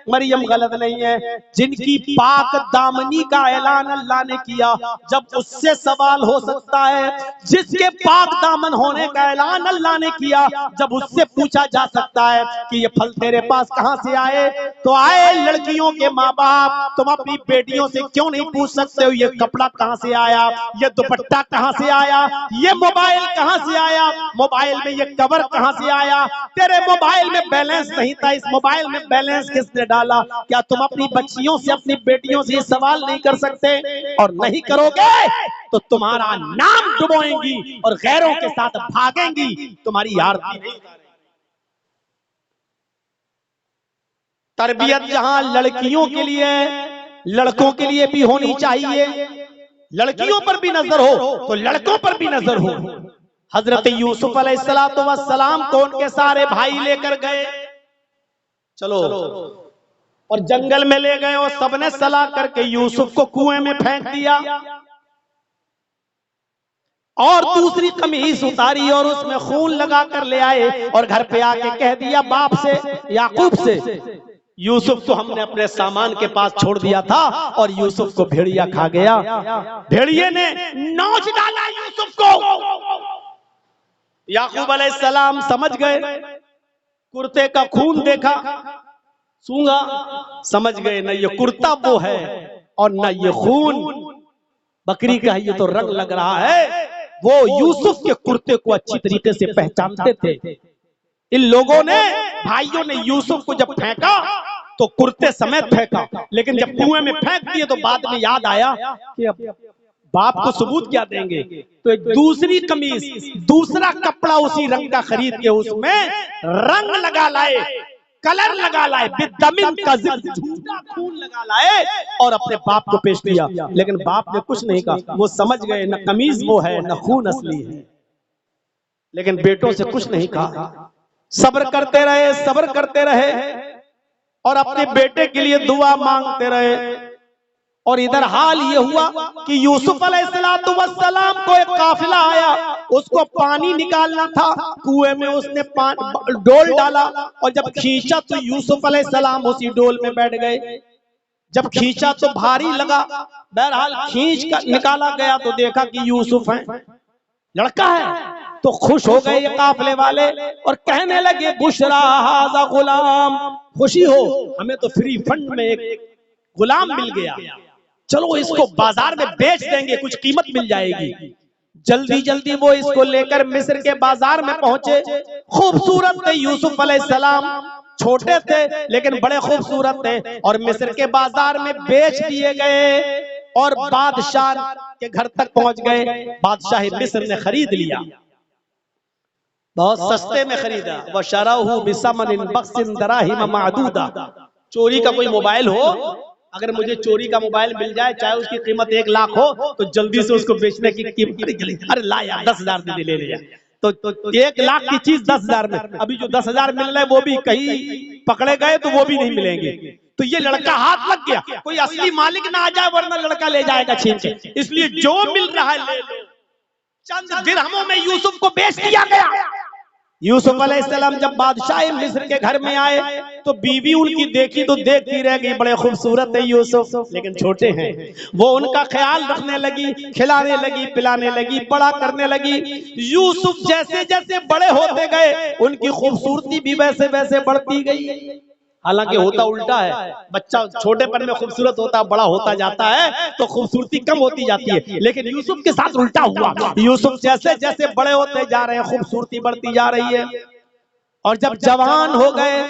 मरियम गलत नहीं है। जिनकी पाक दामनी का ऐलान अल्लाह ने किया, जब उससे सवाल हो सकता है, जिसके पाक दामन होने का ऐलान अल्लाह ने किया, जब उससे पूछा जा सकता है कि ये फल तेरे पास कहां से आए, तो आए लड़कियों के माँ बाप। तुम अपनी बेटियों से क्यों नहीं पूछ सकते हो ये कपड़ा कहां से आया, ये दुपट्टा कहां से आया, ये मोबाइल कहां से आया, मोबाइल में ये कवर कहां से आया, तेरे मोबाइल में बैलेंस नहीं था, इस मोबाइल में बैलेंस किसने डाला? क्या तुम अपनी बच्चियों से, अपनी बेटियों से ये सवाल नहीं कर सकते? और नहीं करोगे तो तुम्हारा नाम डुबोएंगी और गैरों के साथ भागेंगी, तुम्हारी आरती नहीं। तरबियत जहां लड़कियों के लिए, लड़कों के लिए भी होनी चाहिए, लड़कियों पर भी नजर हो तो लड़कों पर भी नजर हो। हजरत यूसुफ अलैहिस्सलातु वस्सलाम को उनके सारे भाई लेकर गए, चलो, और जंगल में ले गए और सबने सलाह करके यूसुफ को कुएं में फेंक दिया, और दूसरी कमीज उतारी और उसमें खून लगा कर ले आए, और घर पे आके कह दिया बाप से, याकूब से, यूसुफ तो हमने अपने सामान के पास छोड़ दिया था और यूसुफ को भेड़िया खा गया, भेड़िए ने नोच डाला यूसुफ को। याकूब अलैहिस्सलाम समझ गए, कुर्ते का खून देखा, सूंघा, समझ गए न ये कुर्ता वो है और न ये खून बकरी का है, ये तो रंग लग रहा है। वो यूसुफ के कुर्ते को अच्छी तरीके से पहचानते थे। इन लोगों ने, भाइयों ने यूसुफ को जब फेंका तो कुर्ते समेत फेंका, लेकिन जब कुएं में फेंक दिए तो बाद में याद आया कि अब बाप को सबूत क्या देंगे, तो एक दूसरी कमीज, दूसरा कपड़ा उसी रंग का खरीद के उसमें रंग लगा लाए, कलर लगा लाए, बिदमिन का झूठा खून लगा लाए और अपने बाप को पेश किया। लेकिन बाप ने कुछ नहीं कहा, वो समझ गए न कमीज वो है न खून असली है। लेकिन बेटों से कुछ नहीं कहा, सब्र करते रहे, सब्र करते रहे और अपने बेटे के लिए दुआ मांगते रहे। और इधर हाल ये हुआ कि यूसुफ अलैहिस्सलातु वस्सलाम को एक काफिला आया, उसको पानी निकालना था, कुएं में उसने डोल डाला और जब खींचा तो यूसुफ अलैहिस्सलाम उसी डोल में बैठ गए। जब खींचा तो भारी लगा, बहरहाल खींच कर निकाला गया तो देखा कि यूसुफ है, लड़का है। तो खुश हो गए ये काफिले वाले और कहने लगे बुशरा हाज़ा गुलाम, खुशी हो, हमें तो फ्री फंड में एक गुलाम मिल गया, चलो इसको बाजार में बेच देंगे, कुछ कीमत मिल जाएगी। जल्दी जल्दी वो इसको लेकर मिस्र के बाजार में पहुंचे। खूबसूरत थे यूसुफ अलैहिस्सलाम, छोटे थे लेकिन बड़े खूबसूरत थे, और मिस्र के बाजार में बेच दिए गए और बादशाह के घर तक पहुंच गए। बादशाह मिस्र ने खरीद लिया, बहुत सस्ते में खरीदा। वह शराहु बिसमनिन बख्सिन दराहिम मादूदा। चोरी का कोई मोबाइल हो, अगर मुझे चोरी का मोबाइल मिल जाए, चाहे उसकी कीमत 1 लाख हो, तो जल्दी से उसको बेचने की कीमत, अरे ला यार 10,000 दे ले लिया, तो 1 लाख की चीज 10,000 में, अभी जो 10,000 मिल रहे वो भी कहीं पकड़े गए तो वो भी नहीं मिलेंगे। तो ये लड़का हाथ लग गया, कोई असली मालिक ना आ जाए वरना लड़का ले जाएगा छीन के, इसलिए जो मिल रहा है ले लो। चंद दिरहमों में यूसुफ को बेच दिया गया। यूसुफ अलैहिस्सलाम जब बादशाह मिस्र के घर में आए तो बीवी उनकी देखी तो देखती रह गई, बड़े खूबसूरत है यूसुफ, लेकिन छोटे हैं। वो उनका ख्याल रखने लगी, खिलाने लगी, पिलाने लगी, बड़ा करने लगी। यूसुफ जैसे जैसे बड़े होते गए उनकी खूबसूरती भी वैसे वैसे बढ़ती गई। हालांकि होता उल्टा है, बच्चा छोटेपन में खूबसूरत होता, बड़ा होता जाता है तो खूबसूरती कम होती जाती है, लेकिन यूसुफ के साथ उल्टा हुआ। यूसुफ जैसे जैसे बड़े होते जा रहे हैं खूबसूरती बढ़ती जा रही है, और जब जवान हो गए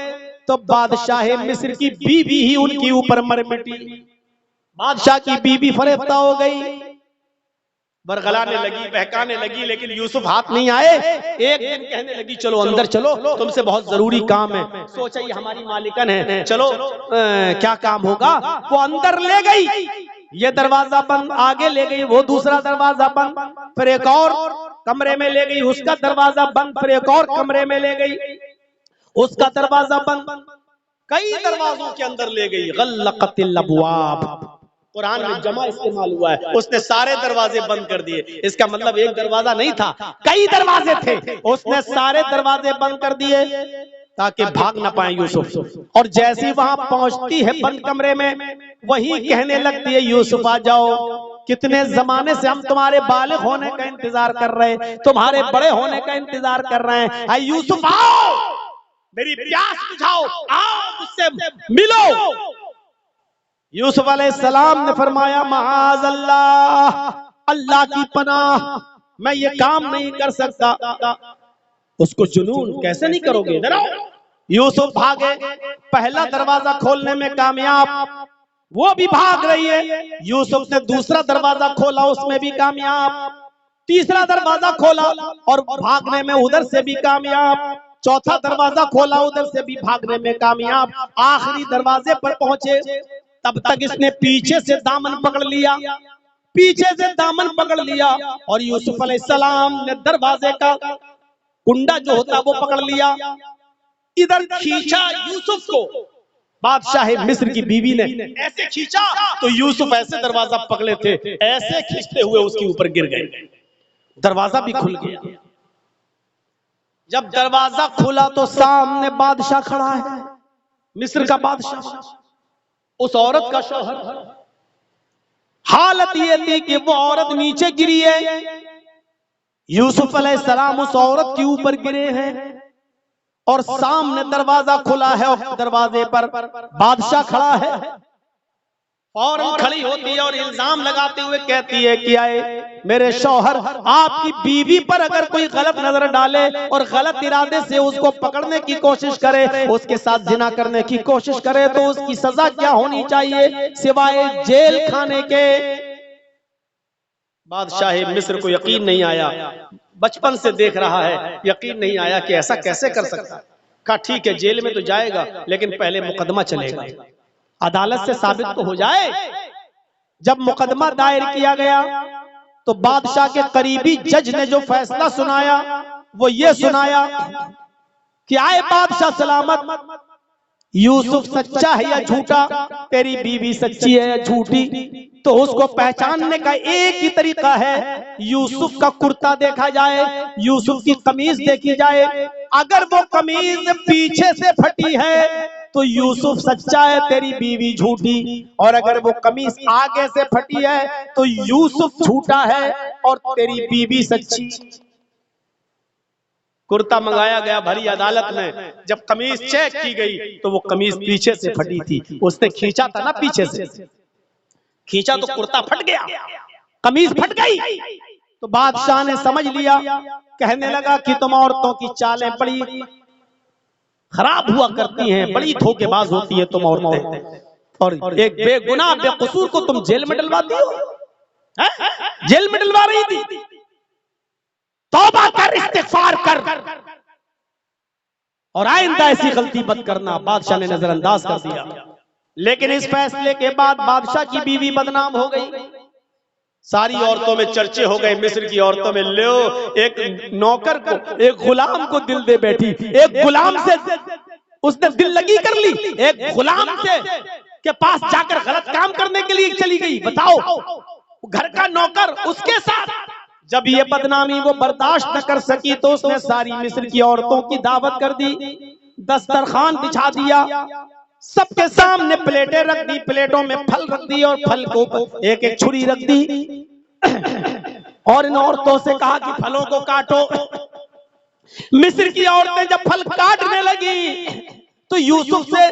तो बादशाह मिस्र की बीवी ही उनके ऊपर मर मिटी। बादशाह की बीवी फरेफ्ता हो गई, बरगलाने लगी, बहकाने लगी, लेकिन यूसुफ हाथ नहीं आए। एक दिन कहने लगी चलो अंदर चलो, तुमसे बहुत जरूरी काम है। सोचा ये हमारी मालिकन है, चलो क्या काम होगा। वो अंदर ले गई, ये दरवाजा बंद, आगे ले गई, वो दूसरा दरवाजा बंद, फिर एक और कमरे में ले गई, उसका दरवाजा बंद, फिर एक और कमरे में ले गई, उसका दरवाजा बंद, कई दरवाजों के अंदर ले गई। गल्लक़तिल अबवाब, कुरान में जमा इस्तेमाल हुआ है, उसने सारे दरवाजे बंद कर दिए। इसका मतलब एक दरवाजा नहीं था, कई दरवाजे थे, उसने सारे दरवाजे बंद कर दिए ताकि भाग ना पाए यूसुफ। और जैसी वहां पहुंचती है बंद कमरे में, वही कहने लगती है यूसुफ आ जाओ, कितने जमाने से हम तुम्हारे बालिग होने का इंतजार कर रहे हैं, तुम्हारे बड़े होने का इंतजार कर रहे हैं। आई यूसुफ आओ, मेरी प्यास बुझाओ, आओ मुझसे मिलो। यूसुफ अलैहिस्सलाम ने फरमाया माज़ अल्लाह, अल्लाह की पनाह, मैं ये काम नहीं कर सकता। उसको जुनून, कैसे नहीं करोगे, इधर आओ। यूसुफ भागे, पहला दरवाजा खोलने में कामयाब, वो भी भाग रही है। यूसुफ ने दूसरा दरवाजा खोला, उसमें भी कामयाब, तीसरा दरवाजा खोला और भागने में उधर से भी कामयाब, चौथा दरवाजा खोला, उधर से भी भागने में कामयाब। आखिरी दरवाजे पर पहुंचे, तब तक इसने पीछे से दामन पकड़ लिया, पीछे से दामन पकड़ लिया, और यूसुफ अलैहिस्सलाम ने दरवाजे का कुंडा जो होता है वो पकड़ लिया, इधर खींचा यूसुफ को। बादशाह मिस्र की बीवी ने ऐसे खींचा तो यूसुफ ऐसे दरवाजा पकड़े थे, ऐसे खींचते हुए उसके ऊपर गिर गए, दरवाजा भी खुल गया। जब दरवाजा खुला तो सामने बादशाह खड़ा है, मिस्र का बादशाह, उस औरत का शौहर। हालत ये थी कि वो औरत नीचे गिरी है, यूसुफ अलैहिस्सलाम उस औरत के ऊपर गिरे हैं, और सामने दरवाजा खुला है और दरवाजे पर बादशाह खड़ा है। फौरन खड़ी होती है और इल्जाम लगाते हुए कहती है कि आए मेरे शौहर, आपकी बीवी पर अगर कोई गलत नजर डाले और गलत इरादे से उसको पकड़ने की कोशिश करे, उसके साथ जिना करने की कोशिश करे, तो उसकी सजा क्या होनी चाहिए सिवाय जेल खाने के। बादशाह मिस्र को यकीन नहीं आया, बचपन से देख रहा है, यकीन नहीं आया कि ऐसा कैसे कर सकता है। कहा ठीक है, जेल में तो जाएगा, लेकिन पहले मुकदमा चलेगा, अदालत से साबित तो हो जाए। जब मुकदमा दायर किया गया तो बादशाह के करीबी जज ने जो फैसला सुनाया वो ये सुनाया कि आए बादशाह सलामत, यूसुफ सच्चा है या झूठा, तेरी बीवी सच्ची है या झूठी, तो उसको पहचानने का एक ही तरीका है, यूसुफ का कुर्ता देखा जाए, यूसुफ की कमीज देखी जाए। अगर वो कमीज पीछे से फटी है तो यूसुफ सच्चा है, तेरी बीवी झूठी, और अगर वो कमीज आगे से फटी है तो यूसुफ झूठा है और तेरी बीवी सच्ची। कुर्ता मंगाया गया भरी अदालत में, जब कमीज चेक की गई तो वो कमीज पीछे से फटी थी। उसने खींचा था ना, पीछे से खींचा तो कुर्ता फट गया, कमीज फट गई। तो बादशाह ने समझ लिया, कहने लगा कि तुम औरतों की चालें बड़ी खराब हुआ करती हैं, बड़ी धोखेबाज होती है तुम औरतें, और एक बेगुनाह बेकसूर को तुम जेल में डलवाती हो। जेल में डलवा रही थी, तौबा कर, इस्तिगफार कर, और आइंदा ऐसी गलती मत करना। बादशाह ने नजरअंदाज कर दिया, लेकिन इस फैसले के बाद बादशाह की बीवी बदनाम हो गई, सारी औरतों में चर्चे हो गए, मिस्र की औरतों में। लो, एक नौकर को, एक गुलाम को दिल दे बैठी, एक गुलाम से उसने दिल लगी कर ली, एक गुलाम से के पास जाकर गलत काम करने के लिए चली गई। बताओ, घर का नौकर उसके साथ। जब ये बदनामी वो बर्दाश्त न कर सकी तो उसने सारी मिस्र की औरतों की दावत कर दी, दस्तरखान बिछा दिया, सबके सामने प्लेटें रख दी, प्लेटों में फल रख दी और फल को एक एक छुरी रख दी, और इन औरतों से कहा कि फलों को काटो। मिस्र की औरतें जब फल काटने लगी तो यूसुफ से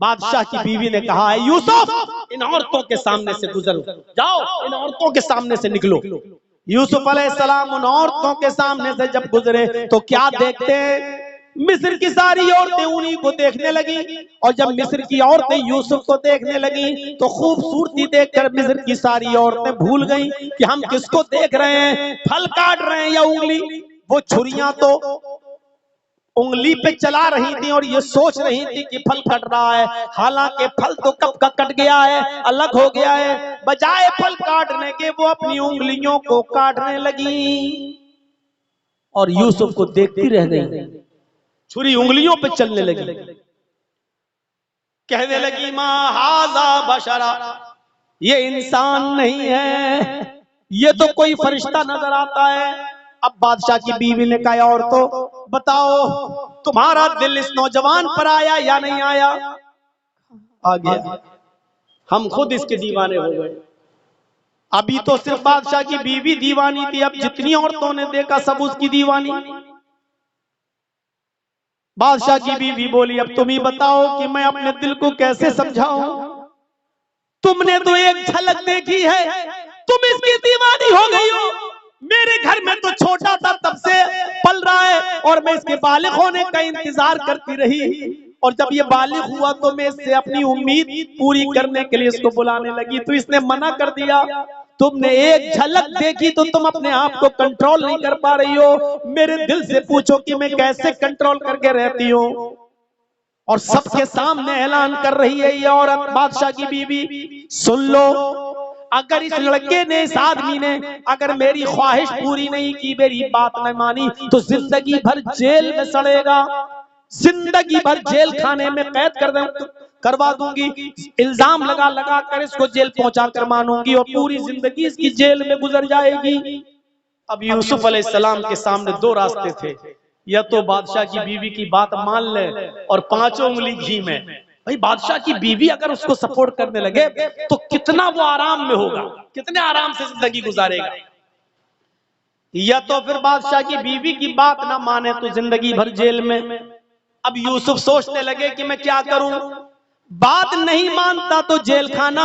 बादशाह की बीवी ने कहा है, यूसुफ इन औरतों के सामने से गुजरो, जाओ इन औरतों के सामने से निकलो। यूसुफ अलैहिस्सलाम उन औरतों के सामने से जब गुजरे तो क्या देखते हैं मिस्र की सारी औरतें उन्हीं को देखने लगी। और जब मिस्र की औरतें यूसुफ को देखने लगी तो खूबसूरती देखकर मिस्र की सारी औरतें भूल गईं कि हम किसको देख रहे हैं, फल काट रहे हैं या उंगली। वो छुरियां तो उंगली पे चला रही थी और ये सोच रही थी कि फल कट रहा है, हालांकि फल तो कब का कट गया है, अलग हो गया है। बजाय फल काटने के वो अपनी उंगलियों को काटने लगी और यूसुफ को देखती रह गई। छुरी उंगलियों पे चलने लगी, कहने लगी माँ हाजा बशरा, ये इंसान नहीं है, ये तो कोई फरिश्ता नजर आता है। अब बादशाह की बीवी ने कहा और तो बताओ तुम्हारा दिल इस नौजवान पर आया या नहीं आया? आ गया, हम खुद इसके दीवाने हो गए। अभी तो सिर्फ बादशाह की बीवी दीवानी थी, अब जितनी औरतों ने देखा सब उसकी दीवानी। बादशाह की बीवी बोली अब तुम ही बताओ कि मैं अपने दिल को कैसे समझाऊं, तुमने तो एक झलक देखी है, तुम इसकी दीवानी हो गई हो। मेरे घर में तो छोटा था तब से पल रहा है और मैं इसके बालिग होने का इंतजार करती रही, और जब ये बालिग हुआ तो मैं इससे अपनी उम्मीद पूरी करने के लिए इसको बुलाने लगी, तो इसने मना कर दिया। तुमने एक झलक देखी तो तुम अपने आप को कंट्रोल नहीं कर पा रही हो। मेरे दिल से पूछो कि मैं कैसे कंट्रोल करके रहती हूँ। और सबके सामने ऐलान कर रही है ये औरत, बादशाह की बीवी, सुन लो, अगर इस लड़के ने, इस आदमी ने अगर मेरी ख्वाहिश पूरी नहीं की, मेरी बात न मानी, तो जिंदगी भर जेल में सड़ेगा, जिंदगी भर जेल खाने में कैद करवा दूंगी, इल्जाम लगा लगा कर इसको जेल पहुंचा कर मानूंगी और पूरी जिंदगी इसकी जेल में गुजर जाएगी। अब यूसुफ अलैहिस्सलाम के सामने दो रास्ते थे, या तो बादशाह की बीवी की बात मान ले और पांचों उंगली घी में। भाई बादशाह की बीवी अगर उसको सपोर्ट करने लगे तो कितना वो आराम में होगा, कितने आराम से जिंदगी गुजारेगा। या तो फिर बादशाह की बीवी की बात ना माने तो जिंदगी भर जेल में। अब यूसुफ सोचने लगे कि मैं क्या करूं, बात नहीं मानता तो जेल खाना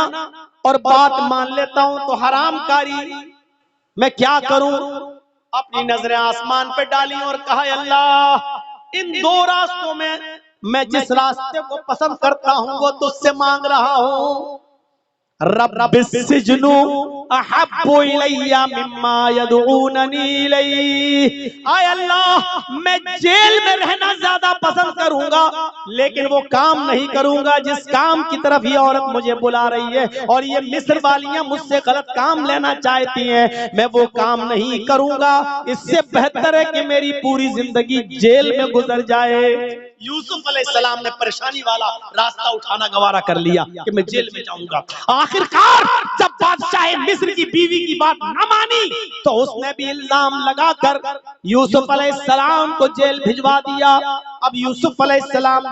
और बात मान लेता हूं तो हरामकारी, मैं क्या करूं। अपनी नजरें आसमान पे डाली और कहा अल्लाह इन दो रास्तों में मैं जिस रास्ते को पसंद करता हूं वो तुझसे मांग रहा हूं। रब्बिस्सिज्नु अहब्बु इलैया मिम्मा यदऊननी इलैहि, आय अल्लाह मैं जेल में रहना ज्यादा पसंद करूंगा, लेकिन वो काम नहीं करूंगा जिस काम की तरफ ये औरत मुझे बुला रही है, और ये मिस्र वालियां मुझसे गलत काम लेना चाहती हैं, मैं वो काम नहीं करूंगा। इससे बेहतर है कि मेरी पूरी जिंदगी जेल में गुजर जाए। यूसुफ अलैहिस्सलाम ने परेशानी वाला रास्ता उठाना गवारा कर लिया कि मैं जेल में जाऊंगा। आखिरकार जब बादशाह मिस्र की बीवी की बात न मानी तो उसने भी इल्जाम लगाकर यूसुफ अलैहिस्सलाम को जेल भिजवा दिया। अब यूसुफ अलैहिस्सलाम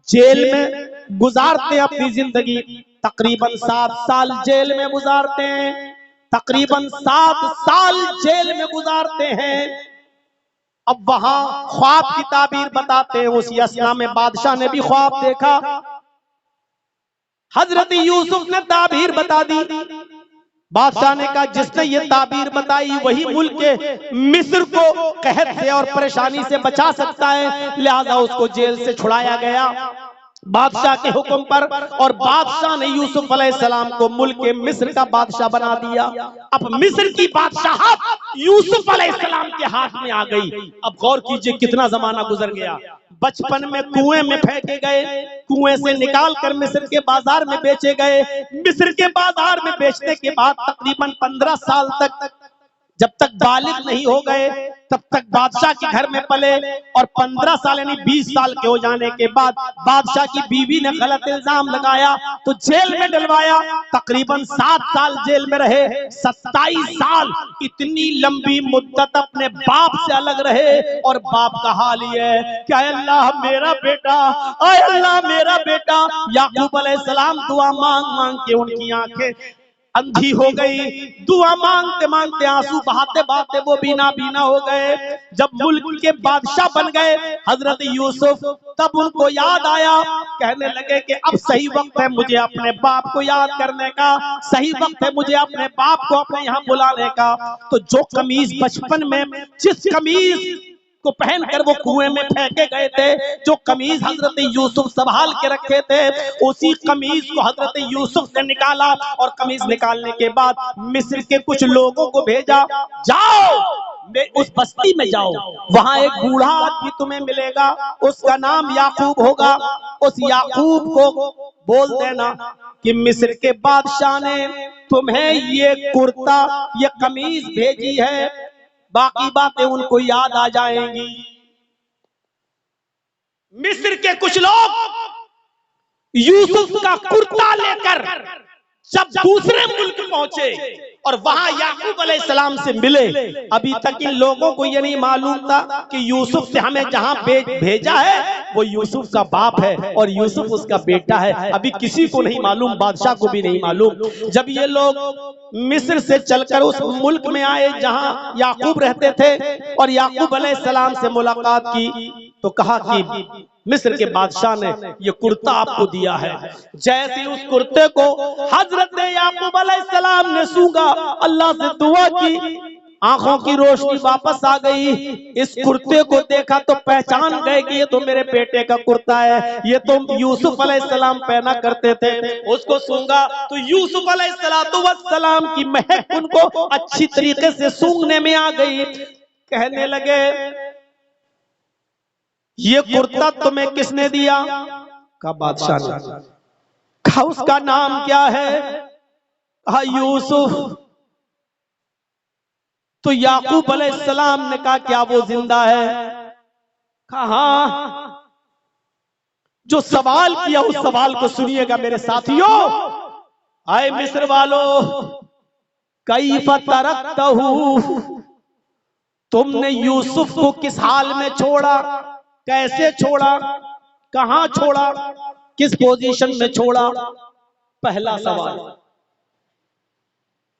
जेल में गुजारते हैं अपनी जिंदगी, तकरीबन 7 साल जेल में गुजारते हैं, तकरीबन 7 साल जेल में गुजारते हैं। अब वहां ख्वाब की ताबीर बताते हैं, उस यसना में बादशाह ने भी ख्वाब देखा, हजरत यूसुफ ने ताबीर बता दी। बादशाह ने कहा जिसने ये ताबीर बताई वही मुल्क के मिस्र को कहत से और परेशानी से बचा सकता है, लिहाजा उसको जेल से छुड़ाया गया बादशाह के हुक्म पर, और बादशाह ने यूसुफ अलैहिस्सलाम को मुल्क के मिस्र का बादशाह बना दिया। अब मिस्र की बादशाहत यूसुफ अलैहिस्सलाम के हाथ में आ गई। अब गौर कीजिए कितना जमाना गुजर गया। बचपन में कुएं में फेंके गए, कुएं से निकाल कर मिस्र के बाजार में बेचे गए, मिस्र के बाजार में बेचने के बाद तकरीबन 15 साल तक जब तक बालिग नहीं हो गए तब तक बादशाह के घर में पले, और 15 साल यानी 20 साल के हो जाने के बाद बादशाह की बीवी ने गलत इल्जाम लगाया तो जेल में डलवाया। तकरीबन 7 साल जेल में रहे, 27 साल इतनी लंबी मुद्दत अपने बाप से अलग रहे, और बाप का हाल ये है कि अल्लाह मेरा बेटा, अल्लाह मेरा बेटा। याकूब अलैहिस्सलाम दुआ मांग मांग के उनकी आंखें अंधी हो गई, दुआ मांगते मांगते आंसू बहाते बहाते वो बीना बीना हो गए। जब मुल्क के बादशाह बन गए हजरत यूसुफ, तब उनको याद आया, कहने लगे कि अब सही वक्त है मुझे अपने बाप को याद करने का, सही वक्त है मुझे अपने बाप को अपने यहाँ बुलाने का। तो जो कमीज बचपन में, जिस कमीज को पहनकर वो कुएं में फेंके गए थे। जो कमीज हजरत यूसुफ संभाल के रखे थे, उसी कमीज को हजरत यूसुफ ने निकाला और कमीज निकालने के बाद मिस्र के कुछ लोगों को भेजा, जाओ उस बस्ती में जाओ, वहां एक बूढ़ा आदमी तुम्हें मिलेगा, उसका नाम याकूब होगा। उस याकूब को बोल देना कि मिस्र के बादशाह ने तुम्हें ये कुर्ता, ये कमीज भेजी है, बाकी बातें उनको याद आ जाएंगी। मिस्र के कुछ लोग यूसुफ का कुर्ता लेकर जब दूसरे मुल्क पहुंचे और वहां याकूब अलैहिस्सलाम से मिले, अभी तक इन लोगों को ये नहीं मालूम था कि यूसुफ से हमें जहां भेजा है वो यूसुफ का बाप है और यूसुफ उसका बेटा है। अभी किसी को नहीं मालूम, बादशाह को भी नहीं मालूम। जब ये लोग मिस्र से चलकर उस मुल्क में आए जहां याकूब रहते थे और याकूब अलैहिस्सलाम से मुलाकात की, तो कहा कि मिस्र के बादशाह ने ये कुर्ता आपको दिया है। जैसे उस कुर्ते को हजरत याकूब अलैहिस्सलाम ने सूंघा, अल्लाह से दुआ की, आंखों की रोशनी वापस आ गई। इस कुर्ते को देखा तो पहचान गए कि ये तो मेरे बेटे का कुर्ता है, ये तो यूसुफ अलैहिस्सलाम पहना करते थे। उसको सूंघा तो यूसुफ अलैहिस्सलाम की महक उनको अच्छी तरीके से सूंघने में आ गई। कहने लगे, ये कुर्ता तुम्हें किसने दिया? कहा बादशाह ने। कहा उसका नाम क्या है? कहा यूसुफ। तो याकूब अलैहिस्सलाम ने कहा क्या वो जिंदा है? कहा जो सवाल किया उस सवाल को सुनिएगा मेरे साथियों। आए मिस्र वालों, कैफ तरकतहू, तुमने यूसुफ को किस हाल में छोड़ा, कैसे छोड़ा, कहां छोड़ा, किस पोजीशन में छोड़ा? पहला सवाल,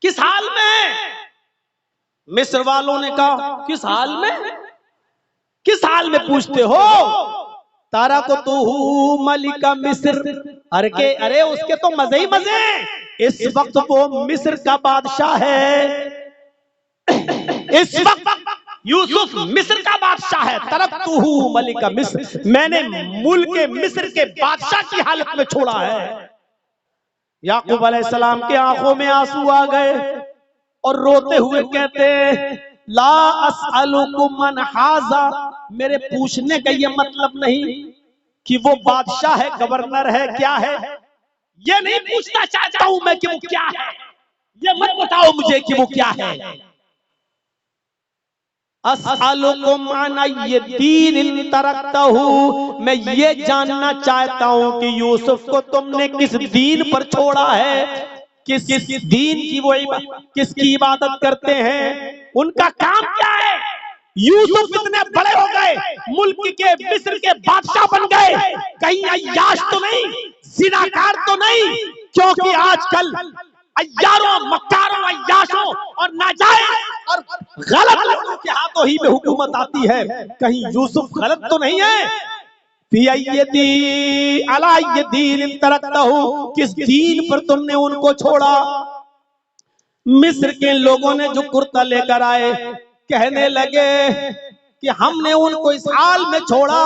किस हाल में? मिस्र वालों ने कहा किस हाल में? किस हाल में पूछते हो? तारा को तू मलिका मिस्र। अरे उसके तो मजे ही मजे। इस वक्त वो मिस्र का बादशाह है। इस वक्त यूसुफ मिस्र का बादशाह है। तरकतुहु मलिका मिस्र, मैंने मुल्क मिस्र के बादशाह की हालत में छोड़ा है। याकूब अलैहिस्सलाम के आंखों में आंसू आ गए और रोते हुए कहते, ला अस्अलुकुम मन हाजा, मेरे पूछने का ये मतलब नहीं कि वो बादशाह है, गवर्नर है, क्या है, ये नहीं पूछना चाहता हूं मैं कि वो क्या है। ये मत बताओ मुझे कि वो क्या है। अस्अलुकुम अन यदीन तरकतहु, मैं ये जानना चाहता हूं कि यूसुफ को तुमने किस दीन पर छोड़ा है, किस दीन की वो किसकी इबादत करते हैं, उनका काम क्या है। यूसुफ इतने बड़े हो गए, मुल्क के मिस्र के बादशाह बन गए, कहीं अय्याश तो नहीं, जिनाकार तो नहीं, क्योंकि आजकल अय्यारों, मक्कारों, अय्याशों और नाजायज और गलत लोगों के हाथों ही में हुकूमत आती है। कहीं यूसुफ गलत तो नहीं है। किस दीन पर तुमने उनको छोड़ा? मिस्र के लोगों ने जो कुर्ता लेकर आए, कहने लगे कि हमने उनको इस हाल में छोड़ा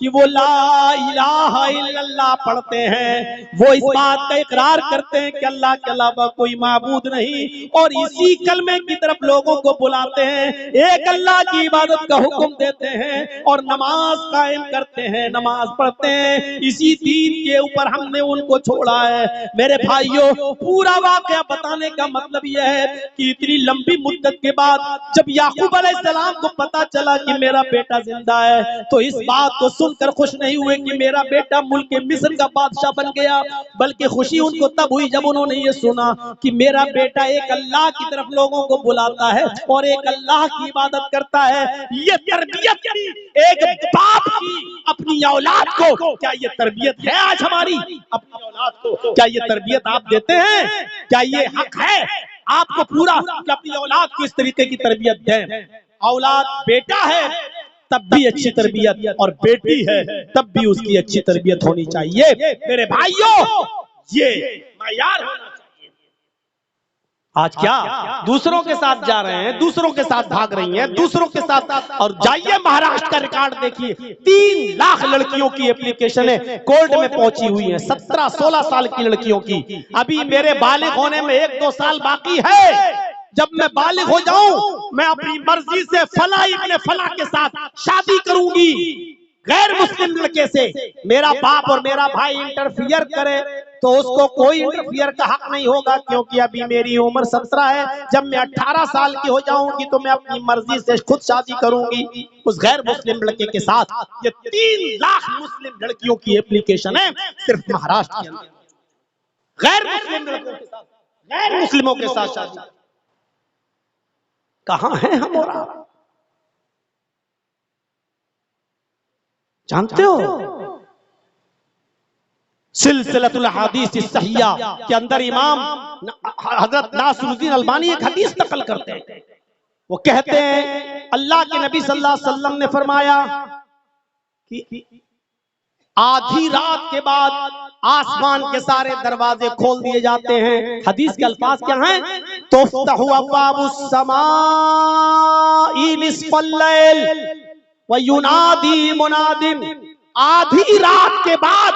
कि वो ला इलाहा इल्लल्लाह पढ़ते हैं, वो इस बात का इकरार करते हैं कि अल्लाह के अलावा कोई माबूद नहीं, और इसी कलमे की तरफ लोगों को बुलाते हैं, एक अल्लाह की इबादत का हुक्म देते हैं और नमाज कायम करते हैं, नमाज पढ़ते हैं। इसी दीन के ऊपर हमने उनको छोड़ा है। मेरे भाइयों, पूरा वाकया बताने का मतलब यह है कि इतनी लंबी मुद्दत के बाद जब याकूब अलैहिस्सलाम को पता चला कि मेरा बेटा जिंदा है, तो इस बात को सुनकर खुश नहीं हुए कि मेरा बेटा मुल्क मिस्र का बादशाह बन गया, बल्कि खुशी उनको तब हुई जब उन्होंने ये सुना कि मेरा बेटा एक अल्लाह की तरफ लोगों को बुलाता है और एक अल्लाह की इबादत करता है। ये तरबियत थी एक बाप की अपनी औलाद को। क्या ये तरबियत है आज हमारी अपनी औलाद को? क्या ये तरबियत आप देते हैं? क्या ये हक है आपको पूरा कि अपनी औलाद को इस तरीके की तरबियत दें? औलाद बेटा है तब भी अच्छी तरबियत, और बेटी है तब भी उसकी अच्छी तरबियत होनी चाहिए। मेरे भाइयों, ये मायार होना चाहिए। आज क्या दूसरों के साथ जा रहे हैं, दूसरों के साथ भाग रही हैं, दूसरों के साथ। और जाइए महाराष्ट्र का रिकॉर्ड देखिए, 3 लाख लड़कियों की एप्लीकेशन है कोर्ट में पहुंची हुई है, 17-16 साल की लड़कियों की। अभी मेरे बालिग होने में 1-2 साल बाकी है। जब मैं बालिग हो जाऊं, मैं अपनी मर्जी से फला इब्ने फला के साथ शादी करूंगी, गैर मुस्लिम लड़के से। मेरा बाप और मेरा भाई इंटरफियर करे तो उसको कोई इंटरफियर का हक नहीं होगा, क्योंकि अभी मेरी उम्र 17 है। जब मैं 18 साल की हो जाऊंगी तो मैं अपनी मर्जी से खुद शादी करूंगी उस गैर मुस्लिम लड़के के साथ। ये 3 लाख मुस्लिम लड़कियों की एप्लीकेशन है सिर्फ महाराष्ट्र के अंदर, गैर मुस्लिम लड़कों के साथ, गैर मुस्लिमों के साथ शादी। कहां है हम? और जानते हो सिलसिलतुल हदीस सहिया के अंदर इमाम हजरत नासिरुद्दीन अलबानी एक हदीस नकल करते हैं। वो कहते हैं अल्लाह के नबी सल्लल्लाहु अलैहि वसल्लम ने फरमाया कि आधी रात के बाद आसमान के सारे दरवाजे खोल दिए जाते हैं। हदीस के अल्फाज क्या हैं? तुफ्तहु अब्वाबुस समाई निस्फल लैल व युनादी मुनादिन। आधी रात के बाद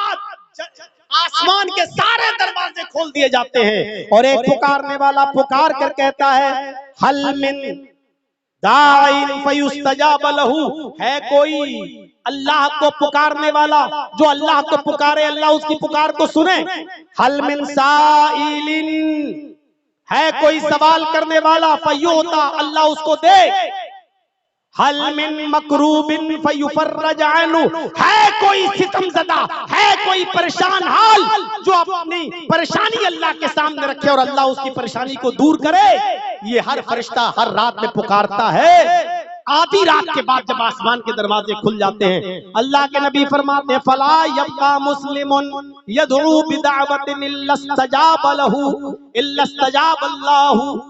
आसमान के सारे दरवाजे खोल दिए जाते हैं और एक पुकारने वाला पुकार कर कहता है हल मिन दाइन फयुस्तजाब लहू। है कोई अल्लाह को पुकारने वाला जो अल्लाह को पुकारे, अल्लाह उसकी पुकार को सुने। हल मिन साइलिन, है कोई सवाल करने वाला, फयुता, अल्लाह उसको दे। हल मिन मकरूबिन फयुफर्रज अन्हु, है कोई सितमज़दा, है कोई परेशान हाल जो अपनी परेशानी अल्लाह के सामने रखे और अल्लाह उसकी परेशानी को दूर करे। ये हर फरिश्ता हर रात में पुकारता है। आधी रात के बाद जब आसमान के दरवाजे खुल जाते हैं, अल्लाह के नबी फरमाते हैं फला यब्का मुस्लिमुन यदउ बिदअवतिन इल्ला इस्तजाब लहू इल्ला इस्तजाब अल्लाहु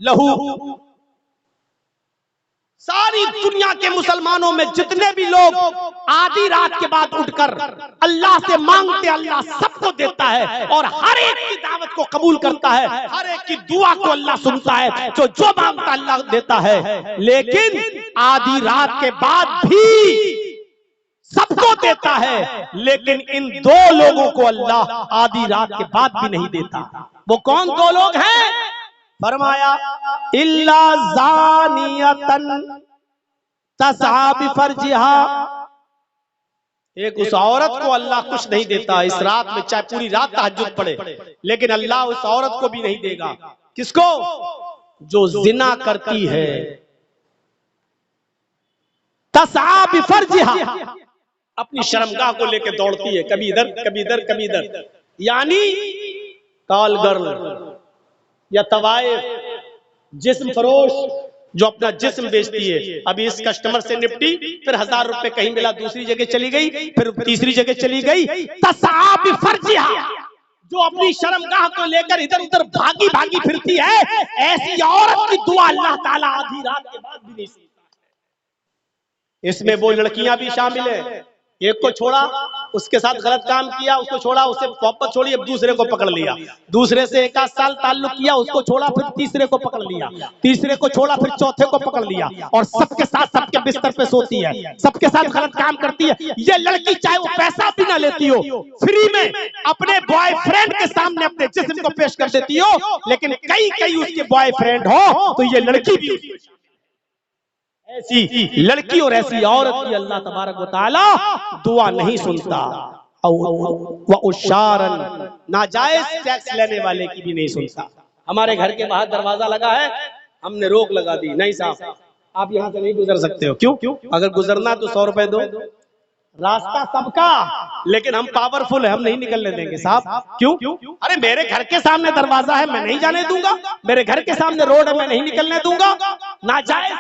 लहू। सारी दुनिया के मुसलमानों में जितने भी लोग आधी रात के बाद उठकर अल्लाह से मांगते, अल्लाह सबको देता है और हर एक की दावत को कबूल करता है, हर एक की दुआ को अल्लाह सुनता है, जो मांगता अल्लाह देता है। लेकिन आधी रात के बाद भी सबको देता है, लेकिन इन 2 लोगों को अल्लाह आधी रात के बाद भी नहीं देता। वो कौन 2 लोग हैं? फरमाया इल्ला ज़ानियतन तसआ बिफर्जिहा। एक उस औरत को अल्लाह कुछ नहीं देता इस रात में, चाहे पूरी रात तहज्जुद पढ़े, लेकिन अल्लाह उस औरत को भी नहीं देगा। किसको? जो जिना करती है। तसआ बिफर्जिहा, अपनी शर्मगाह को लेकर दौड़ती है, कभी इधर कभी इधर कभी इधर। यानी कॉल गर्ल या तवाइफ, जिस्म फरोश जो अपना जिस्म बेचती है। अभी इस कस्टमर से निपटी, फिर 1000 रुपए कहीं मिला, दूसरी जगह चली गई, फिर तीसरी जगह चली गई। तसआ बिफर्जिहा, जो अपनी शर्मगाह को लेकर इधर उधर भागी भागी फिरती है, ऐसी औरत की दुआ अल्लाह ताला आधी रात के बाद भी नहीं सुनता। इसमें वो लड़कियां भी शामिल है। एक को छोड़ा, उसके साथ गलत काम किया, उसको छोड़ा, उससे मोहब्बत छोड़ी, अब दूसरे को पकड़ लिया। दूसरे से 1 आध साल ताल्लुक किया, उसको छोड़ा, फिर तीसरे को पकड़ लिया, तीसरे को छोड़ा, फिर चौथे को पकड़ लिया, और सबके साथ सबके बिस्तर पे सोती है, सबके साथ गलत काम करती है। ये लड़की चाहे वो पैसा भी ना लेती हो, फ्री में अपने बॉयफ्रेंड के सामने अपने जिस्म को पेश कर देती हो, लेकिन कई उसके बॉयफ्रेंड हो तो ये लड़की भी, ऐसी लड़की और ऐसी औरत की अल्लाह तबारक व तआला दुआ नहीं सुनता। व उशारन, नाजायज टैक्स लेने वाले की भी नहीं सुनता। हमारे घर के बाहर दरवाजा लगा है, हमने रोक लगा दी, नहीं साहब आप यहाँ से नहीं गुजर सकते हो। क्यों? अगर गुजरना तो 100 रुपए दो। रास्ता सबका, लेकिन हम पावरफुल है, हम नहीं निकलने देंगे साहब। क्यों? अरे मेरे घर के सामने दरवाजा है, मैं नहीं जाने दूंगा। मेरे घर के सामने रोड है, मैं नहीं निकलने दूंगा। नाजायज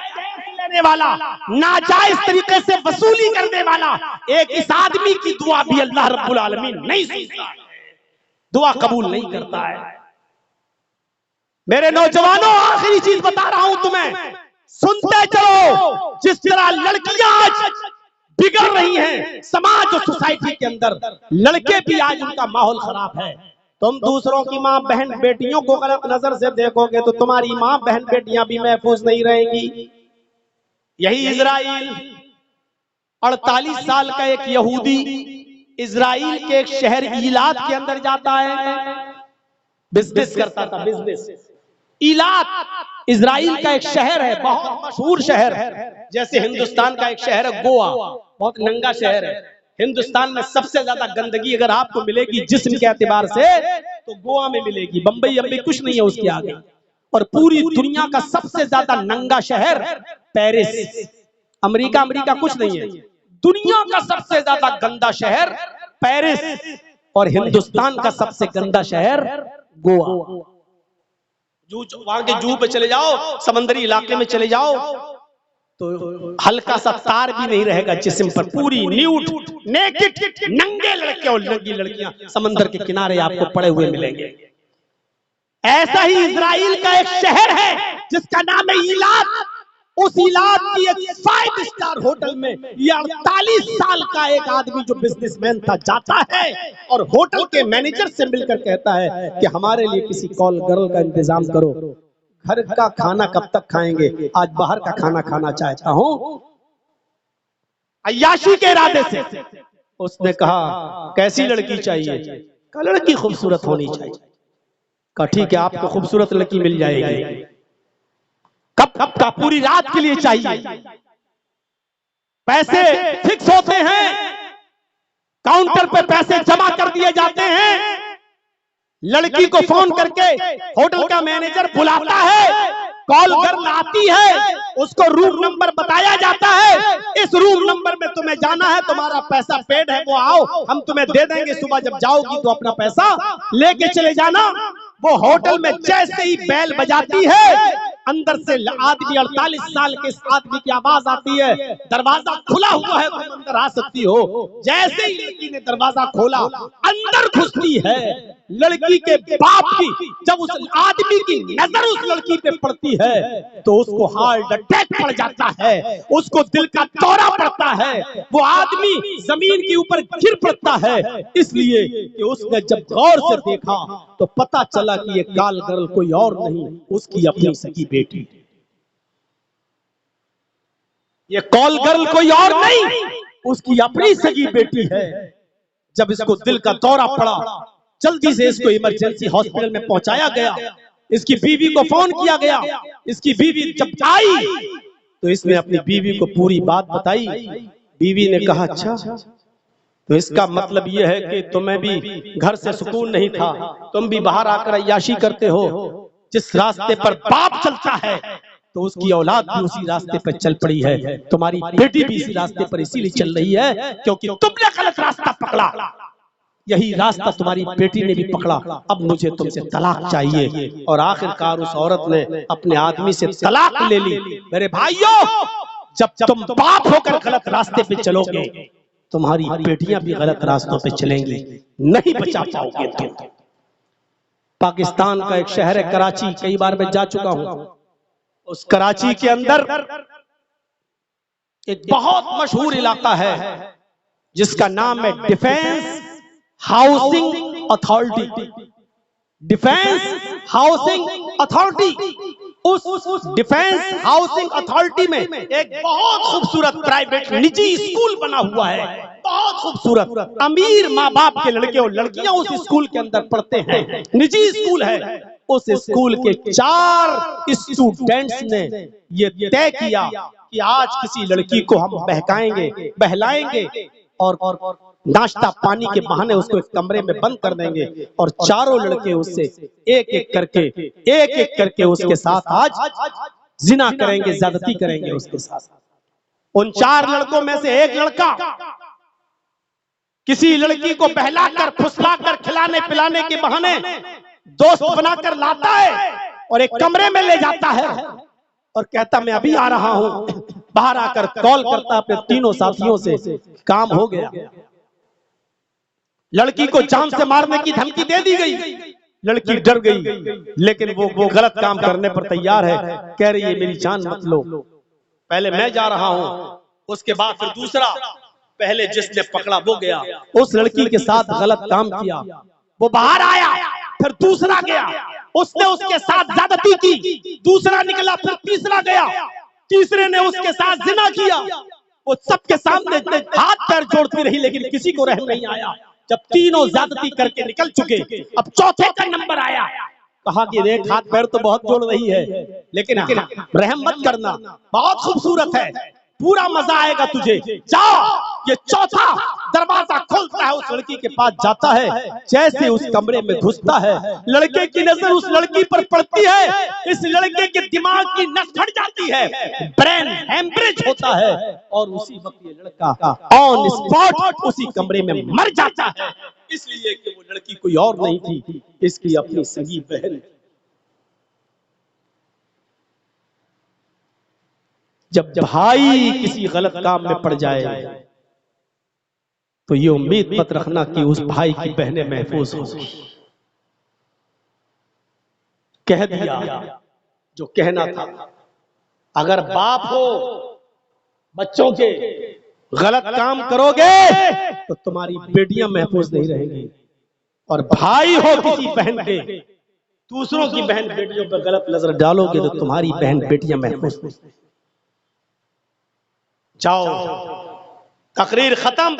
लेने वाला, नाजायज तरीके से वसूली करने वाला एक इस आदमी की दुआ भी अल्लाह रब्बुल आलमीन नहीं सुनता, दुआ कबूल नहीं करता है। मेरे नौजवानों, आखिरी चीज बता रहा हूं तुम्हें, सुनते चलो। जिस तरह लड़कियां आज बिगड़ रही हैं समाज और सोसाइटी के अंदर, लड़के भी आज उनका माहौल खराब है। तुम दूसरों की माँ बहन बेटियों को गलत नजर से देखोगे तो तुम्हारी माँ बहन बेटियां भी महफूज नहीं रहेंगी। यही इजराइल 48 साल का एक यहूदी इजराइल के एक शहर ईलात के अंदर जाता है, बिजनेस करता था, बिजनेस। ईलात इजराइल का एक शहर है, बहुत मशहूर शहर है, जैसे हिंदुस्तान का एक शहर है गोवा, बहुत नंगा शहर है। हिंदुस्तान में सबसे ज्यादा गंदगी अगर आपको मिलेगी जिस्म के एतबार से तो गोवा में मिलेगी, बंबई अम्बई कुछ नहीं है उसके आगे। और पूरी दुनिया का सबसे ज्यादा नंगा शहर पेरिस, अमेरिका कुछ नहीं है, दुनिया का सबसे ज्यादा गंदा शहर पेरिस, और हिंदुस्तान का सबसे गंदा शहर गोवा। वहां के जू पे चले जाओ, समंदरी इलाके में चले जाओ तो हल्का सा तार भी नहीं रहेगा जिस्म पर, पूरी न्यूड नेकेड नंगे लड़के और नंगी लड़कियां समंदर के किनारे आपको पड़े हुए मिलेंगे। ऐसा ही इजराइल का एक शहर है जिसका नाम है ईलात। उस ईलात की एक 5 स्टार होटल में ये 48 साल का एक आदमी जो बिजनेसमैन था जाता है और होटल के मैनेजर से मिलकर कहता है कि हमारे लिए किसी कॉल गर्ल का इंतजाम करो, घर का खाना कब तक खाएंगे, आज बाहर का खाना खाना चाहता हूं। अय्याशी के इरादे से उसने कहा कैसी लड़की चाहिए, कहा लड़की खूबसूरत होनी चाहिए। कहा ठीक है आपको खूबसूरत लड़की मिल जाएगी। कब का, पूरी रात के लिए चाहिए। पैसे फिक्स होते हैं, काउंटर पे पैसे जमा कर दिए जाते हैं। लड़की को फोन करके होटल का मैनेजर बुलाता है, कॉल गर्ल आती है, उसको रूम नंबर बताया जाता है, इस रूम नंबर में तुम्हें जाना है, तुम्हारा पैसा पेड है, वो आओ हम तुम्हें दे देंगे, सुबह जब जाओगी तो अपना पैसा लेके चले जाना। वो होटल में जैसे ही बेल बजाती है अंदर से आदमी 48 साल के आदमी की आवाज आती है, दरवाजा खुला हुआ है तुम अंदर आ सकती हो। जैसे ही लड़की ने दरवाजा खोला अंदर घुसती है, लड़की के बाप की जब उस आदमी की नजर उस लड़की पे पड़ती है तो उसको हार्ट अटैक पड़ जाता है, उसको दिल का दौरा पड़ता है, वो आदमी जमीन के ऊपर गिर पड़ता है, इसलिए कि उसने जब गौर से देखा तो पता चला कि ये कॉल गर्ल कोई और नहीं, उसकी अपनी सगी बेटी। ये कॉल गर्ल कोई और नहीं, उसकी अपनी सगी बेटी है। जब इसको दिल का दौरा पड़ा जल्दी से इसको इमरजेंसी हॉस्पिटल में पहुंचाया गया, इसकी बीवी को फोन किया गया। इसकी बीवी जब आई तो इसने अपनी बीवी को पूरी बात बताई। बीवी ने कहा अच्छा तो इसका मतलब यह है कि तुम्हें भी घर से सुकून नहीं था, तुम भी बाहर आकर अय्याशी करते हो। जिस रास्ते पर बाप चलता है तो उसकी औलाद भी उसी रास्ते पर चल पड़ी है, तुम्हारी बेटी भी इसी रास्ते पर इसीलिए चल रही है क्योंकि तुमने गलत रास्ता पकड़ा, यही रास्ता तुम्हारी बेटी ने भी पकड़ा। अब मुझे तुमसे तलाक चाहिए। और आखिरकार उस औरत ने अपने आदमी से तलाक ले ली। मेरे भाइयों, जब तुम बाप होकर गलत रास्ते पे चलोगे तुम्हारी बेटियां भी गलत रास्तों पे चलेंगी, नहीं बचा पाओगे तुम। पाकिस्तान का एक शहर है कराची, कई बार मैं जा चुका हूं। उस कराची के अंदर एक बहुत मशहूर इलाका है जिसका नाम है defence housing authority. Defence housing authority. उस डिफेंस हाउसिंग अथॉरिटी में एक बहुत खूबसूरत प्राइवेट निजी स्कूल बना हुआ है, बहुत खूबसूरत। अमीर माँ बाप के लड़के और लड़कियां उस स्कूल के अंदर पढ़ते हैं, निजी स्कूल है। उस स्कूल के 4 स्टूडेंट्स ने ये तय किया कि आज किसी लड़की को हम बहकाएंगे, बहलाएंगे और नाश्ता पानी के बहाने उसको एक कमरे में बंद कर देंगे और चारों लड़के उससे एक एक करके उसके साथ आज जिना करेंगे, ज्यादती करेंगे उसके साथ। उन 4 लड़कों में से एक लड़का किसी लड़की को बहलाकर फुसलाकर खिलाने पिलाने के बहाने दोस्त बनाकर लाता है और एक कमरे में ले जाता है और कहता मैं अभी आ रहा हूं। बाहर आकर कॉल करता अपने तीनों साथियों से, काम हो गया। लड़की को जान से मारने की धमकी दे दी गई। लड़की डर गई लेकिन वो गलत काम करने पर तैयार है। कह रही है मेरी जान मत लो, पहले मैं जा रहा हूं, उसके बाद फिर दूसरा। पहले जिसने पकड़ा वो गया, उस लड़की के साथ गलत काम किया। वो बाहर आया, फिर दूसरा गया, उसने उसके साथ ज्यादती की, दूसरा निकला, फिर तीसरा गया, तीसरे ने उसके साथ जिना किया। वो सबके सामने हाथ पैर जोड़ती रही, लेकिन किसी को रहम नहीं आया। जब तीनों ज्यादती करके निकल चुके, अब चौथे का नंबर आया। कहा कि देख, हाथ पैर तो बहुत जोड़ रही है, लेकिन रहम मत करना, बहुत खूबसूरत है, पूरा मजा आएगा तुझे, जाओ। ये चौथा दरवाजा खोलता है, उस लड़की के पास जाता है। जैसे उस कमरे में घुसता है, लड़के की नजर उस लड़की पर पड़ती है, इस लड़के के दिमाग की नस फट जाती है, ब्रेन हेमरेज होता है, और उसी वक्त ये लड़का ऑन स्पॉट उसी कमरे में मर जाता है। इसलिए कि वो लड़की कोई और नहीं थी, इसकी अपनी सगी बहन। जब भाई किसी गलत काम में पड़ जाए तो ये उम्मीद मत रखना कि उस भाई की बहनें महफूज होंगी। कह दिया जो कहना था। अगर बाप हो, बच्चों के गलत काम करोगे तो तुम्हारी बेटियां महफूज नहीं रहेंगी, और भाई हो किसी बहन के, दूसरों की बहन बेटियों पर गलत नजर डालोगे तो तुम्हारी बहन बेटियां महफूज नहीं। जाओ, तकरीर खत्म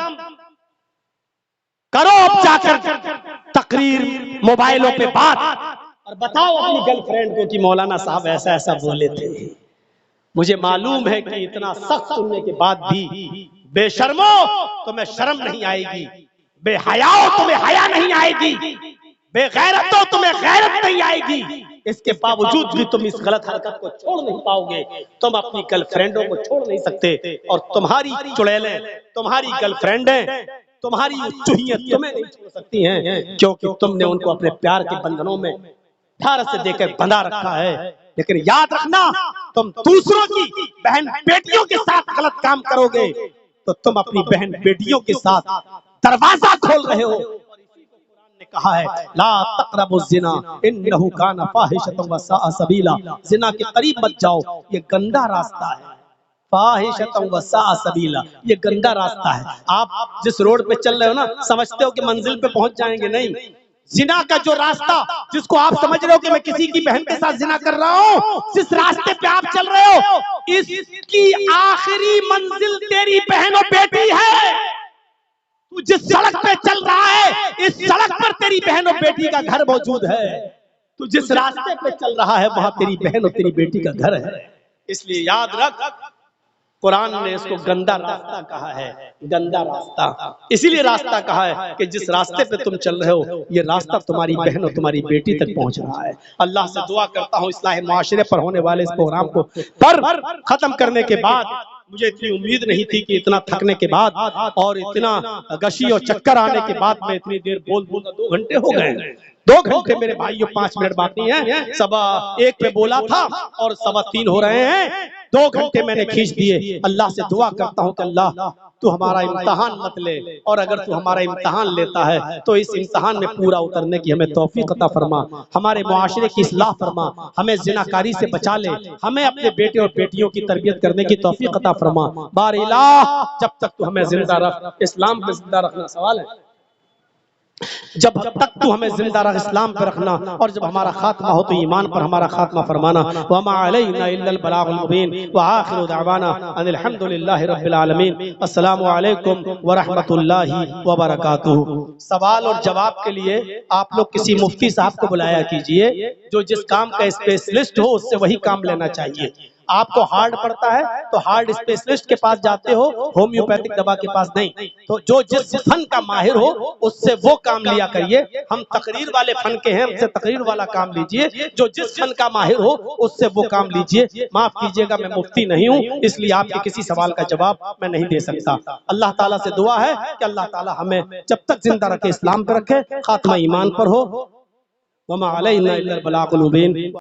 करो, अब जाकर तकरीर मोबाइलों पे बात, और बताओ अपनी गर्लफ्रेंड को कि मौलाना साहब ऐसा ऐसा बोले थे। मुझे मालूम है कि इतना सख्त सुनने के बाद भी बेशर्मो तुम्हें शर्म नहीं आएगी, बेहयाओ तुम्हें हया नहीं आएगी, बेगैरतो तुम्हें गैरत नहीं आएगी। इसके बावजूद भी तुम इस गलत हरकत को छोड़ नहीं पाओगे। तुम अपनी गर्लफ्रेंडों को छोड़ नहीं सकते, और तुम्हारी चुड़ैलें, तुम्हारी गर्लफ्रेंडें, तुम्हारी चुहियत तुम्हें नहीं छोड़ सकती हैं, क्योंकि तुमने उनको अपने प्यार के बंधनों में ठार से देकर बंधा रखा है। लेकिन याद रखना, तुम दूसरों की बहन बेटियों के साथ गलत काम करोगे तो तुम अपनी बहन बेटियों के साथ दरवाजा खोल रहे हो। ने कहा है, ला तक़रबुज़ ज़िना इन्नहु काना फ़ाहिशतन व साअ सबीला। जिना के करीब मत जाओ, ये गंदा रास्ता है। फ़ाहिशतन व साअ सबीला, ये गंदा रास्ता है। आप जिस रोड पे चल रहे हो ना, समझते हो कि मंजिल पे पहुंच जाएंगे, नहीं। जिना का जो रास्ता, जिसको आप समझ रहे हो कि मैं किसी की बहन के साथ जिना कर रहा हूँ, जिस रास्ते पे आप चल रहे हो, इसकी आखिरी मंजिल तेरी बहन और बेटी है। तू जिस सड़क पे चल रहा है, इस सड़क पर तेरी बहन और बेटी का घर मौजूद है। तू जिस रास्ते पे चल रहा है, वहां तेरी बहन और तेरी बेटी का घर है। इसलिए याद रख, कुरान ने इसको गंदा रास्ता कहा है, गंदा रास्ता। इसीलिए रास्ता कहा है कि जिस रास्ते पे तुम चल रहे हो, ये रास्ता तुम्हारी बहन और तुम्हारी बेटी तक पहुंच रहा है। अल्लाह से दुआ करता हूँ इस्लाह माशरे पर होने वाले इस प्रोग्राम को पर खत्म करने के बाद, मुझे इतनी उम्मीद नहीं थी कि इतना थकने के बाद और इतना गशी और चक्कर आने के बाद मैं इतनी देर बोल 2 घंटे हो गए। 2 घंटे मेरे भाइयों, 5 मिनट बाकी हैं। 1:15 पे बोला था और 3:15 हो रहे हैं। 2 घंटे मैंने खींच दिए। अल्लाह से दुआ करता हूँ कि अल्लाह तू हमारा इम्तिहान मत ले, और अगर तू हमारा इम्तिहान लेता है तो इस इम्तिहान में पूरा उतरने की हमें तौफीक अता फरमा, हमारे मुआशरे की इस्लाह फरमा, हमें ज़िनाकारी से बचा ले, हमें अपने बेटे और बेटियों की तरबियत करने की तौफीक अता फरमा। बारिलाह, जब तक तू हमें जिंदा रख, इस्लाम पे जिंदा रखना सवाल है, जब तक तू हमें जिंदा रख, इस्लाम पे रखना, और जब हमारा खात्मा हो तो ईमान पर हमारा खात्मा फरमाना। व मा अलैना इल्लल बलागुल मुबीन व आखिरु दअवाना अनिल हम्दुलिल्लाहि रब्बिल आलमीन। अस्सलामु अलैकुम व रहमतुल्लाहि व बरकातुहू। सवाल और जवाब के लिए आप लोग किसी मुफ्ती साहब को बुलाया कीजिए, जो जिस काम का स्पेशलिस्ट हो उससे वही काम लेना चाहिए। आपको हार्ड पड़ता है तो हार्ड स्पेशलिस्ट के पास जाते हो, होम्योपैथिक दवा के पास नहीं। तो जो जिस फन का माहिर हो उससे वो काम लिया करिए। हम तकरीर वाले फन के हैं, हमसे तकरीर वाला काम लीजिए। जो जिस फन का माहिर हो उससे वो काम लीजिए। माफ कीजिएगा, मैं मुफ्ती नहीं हूँ, इसलिए आपके किसी सवाल का जवाब मैं नहीं दे सकता। अल्लाह ताला से दुआ है कि अल्लाह ताला हमें जब तक जिंदा रखे, इस्लाम पर रखे, खात्मा ईमान पर हो। वमा अलैना इल्लल बलागुल मुबीन।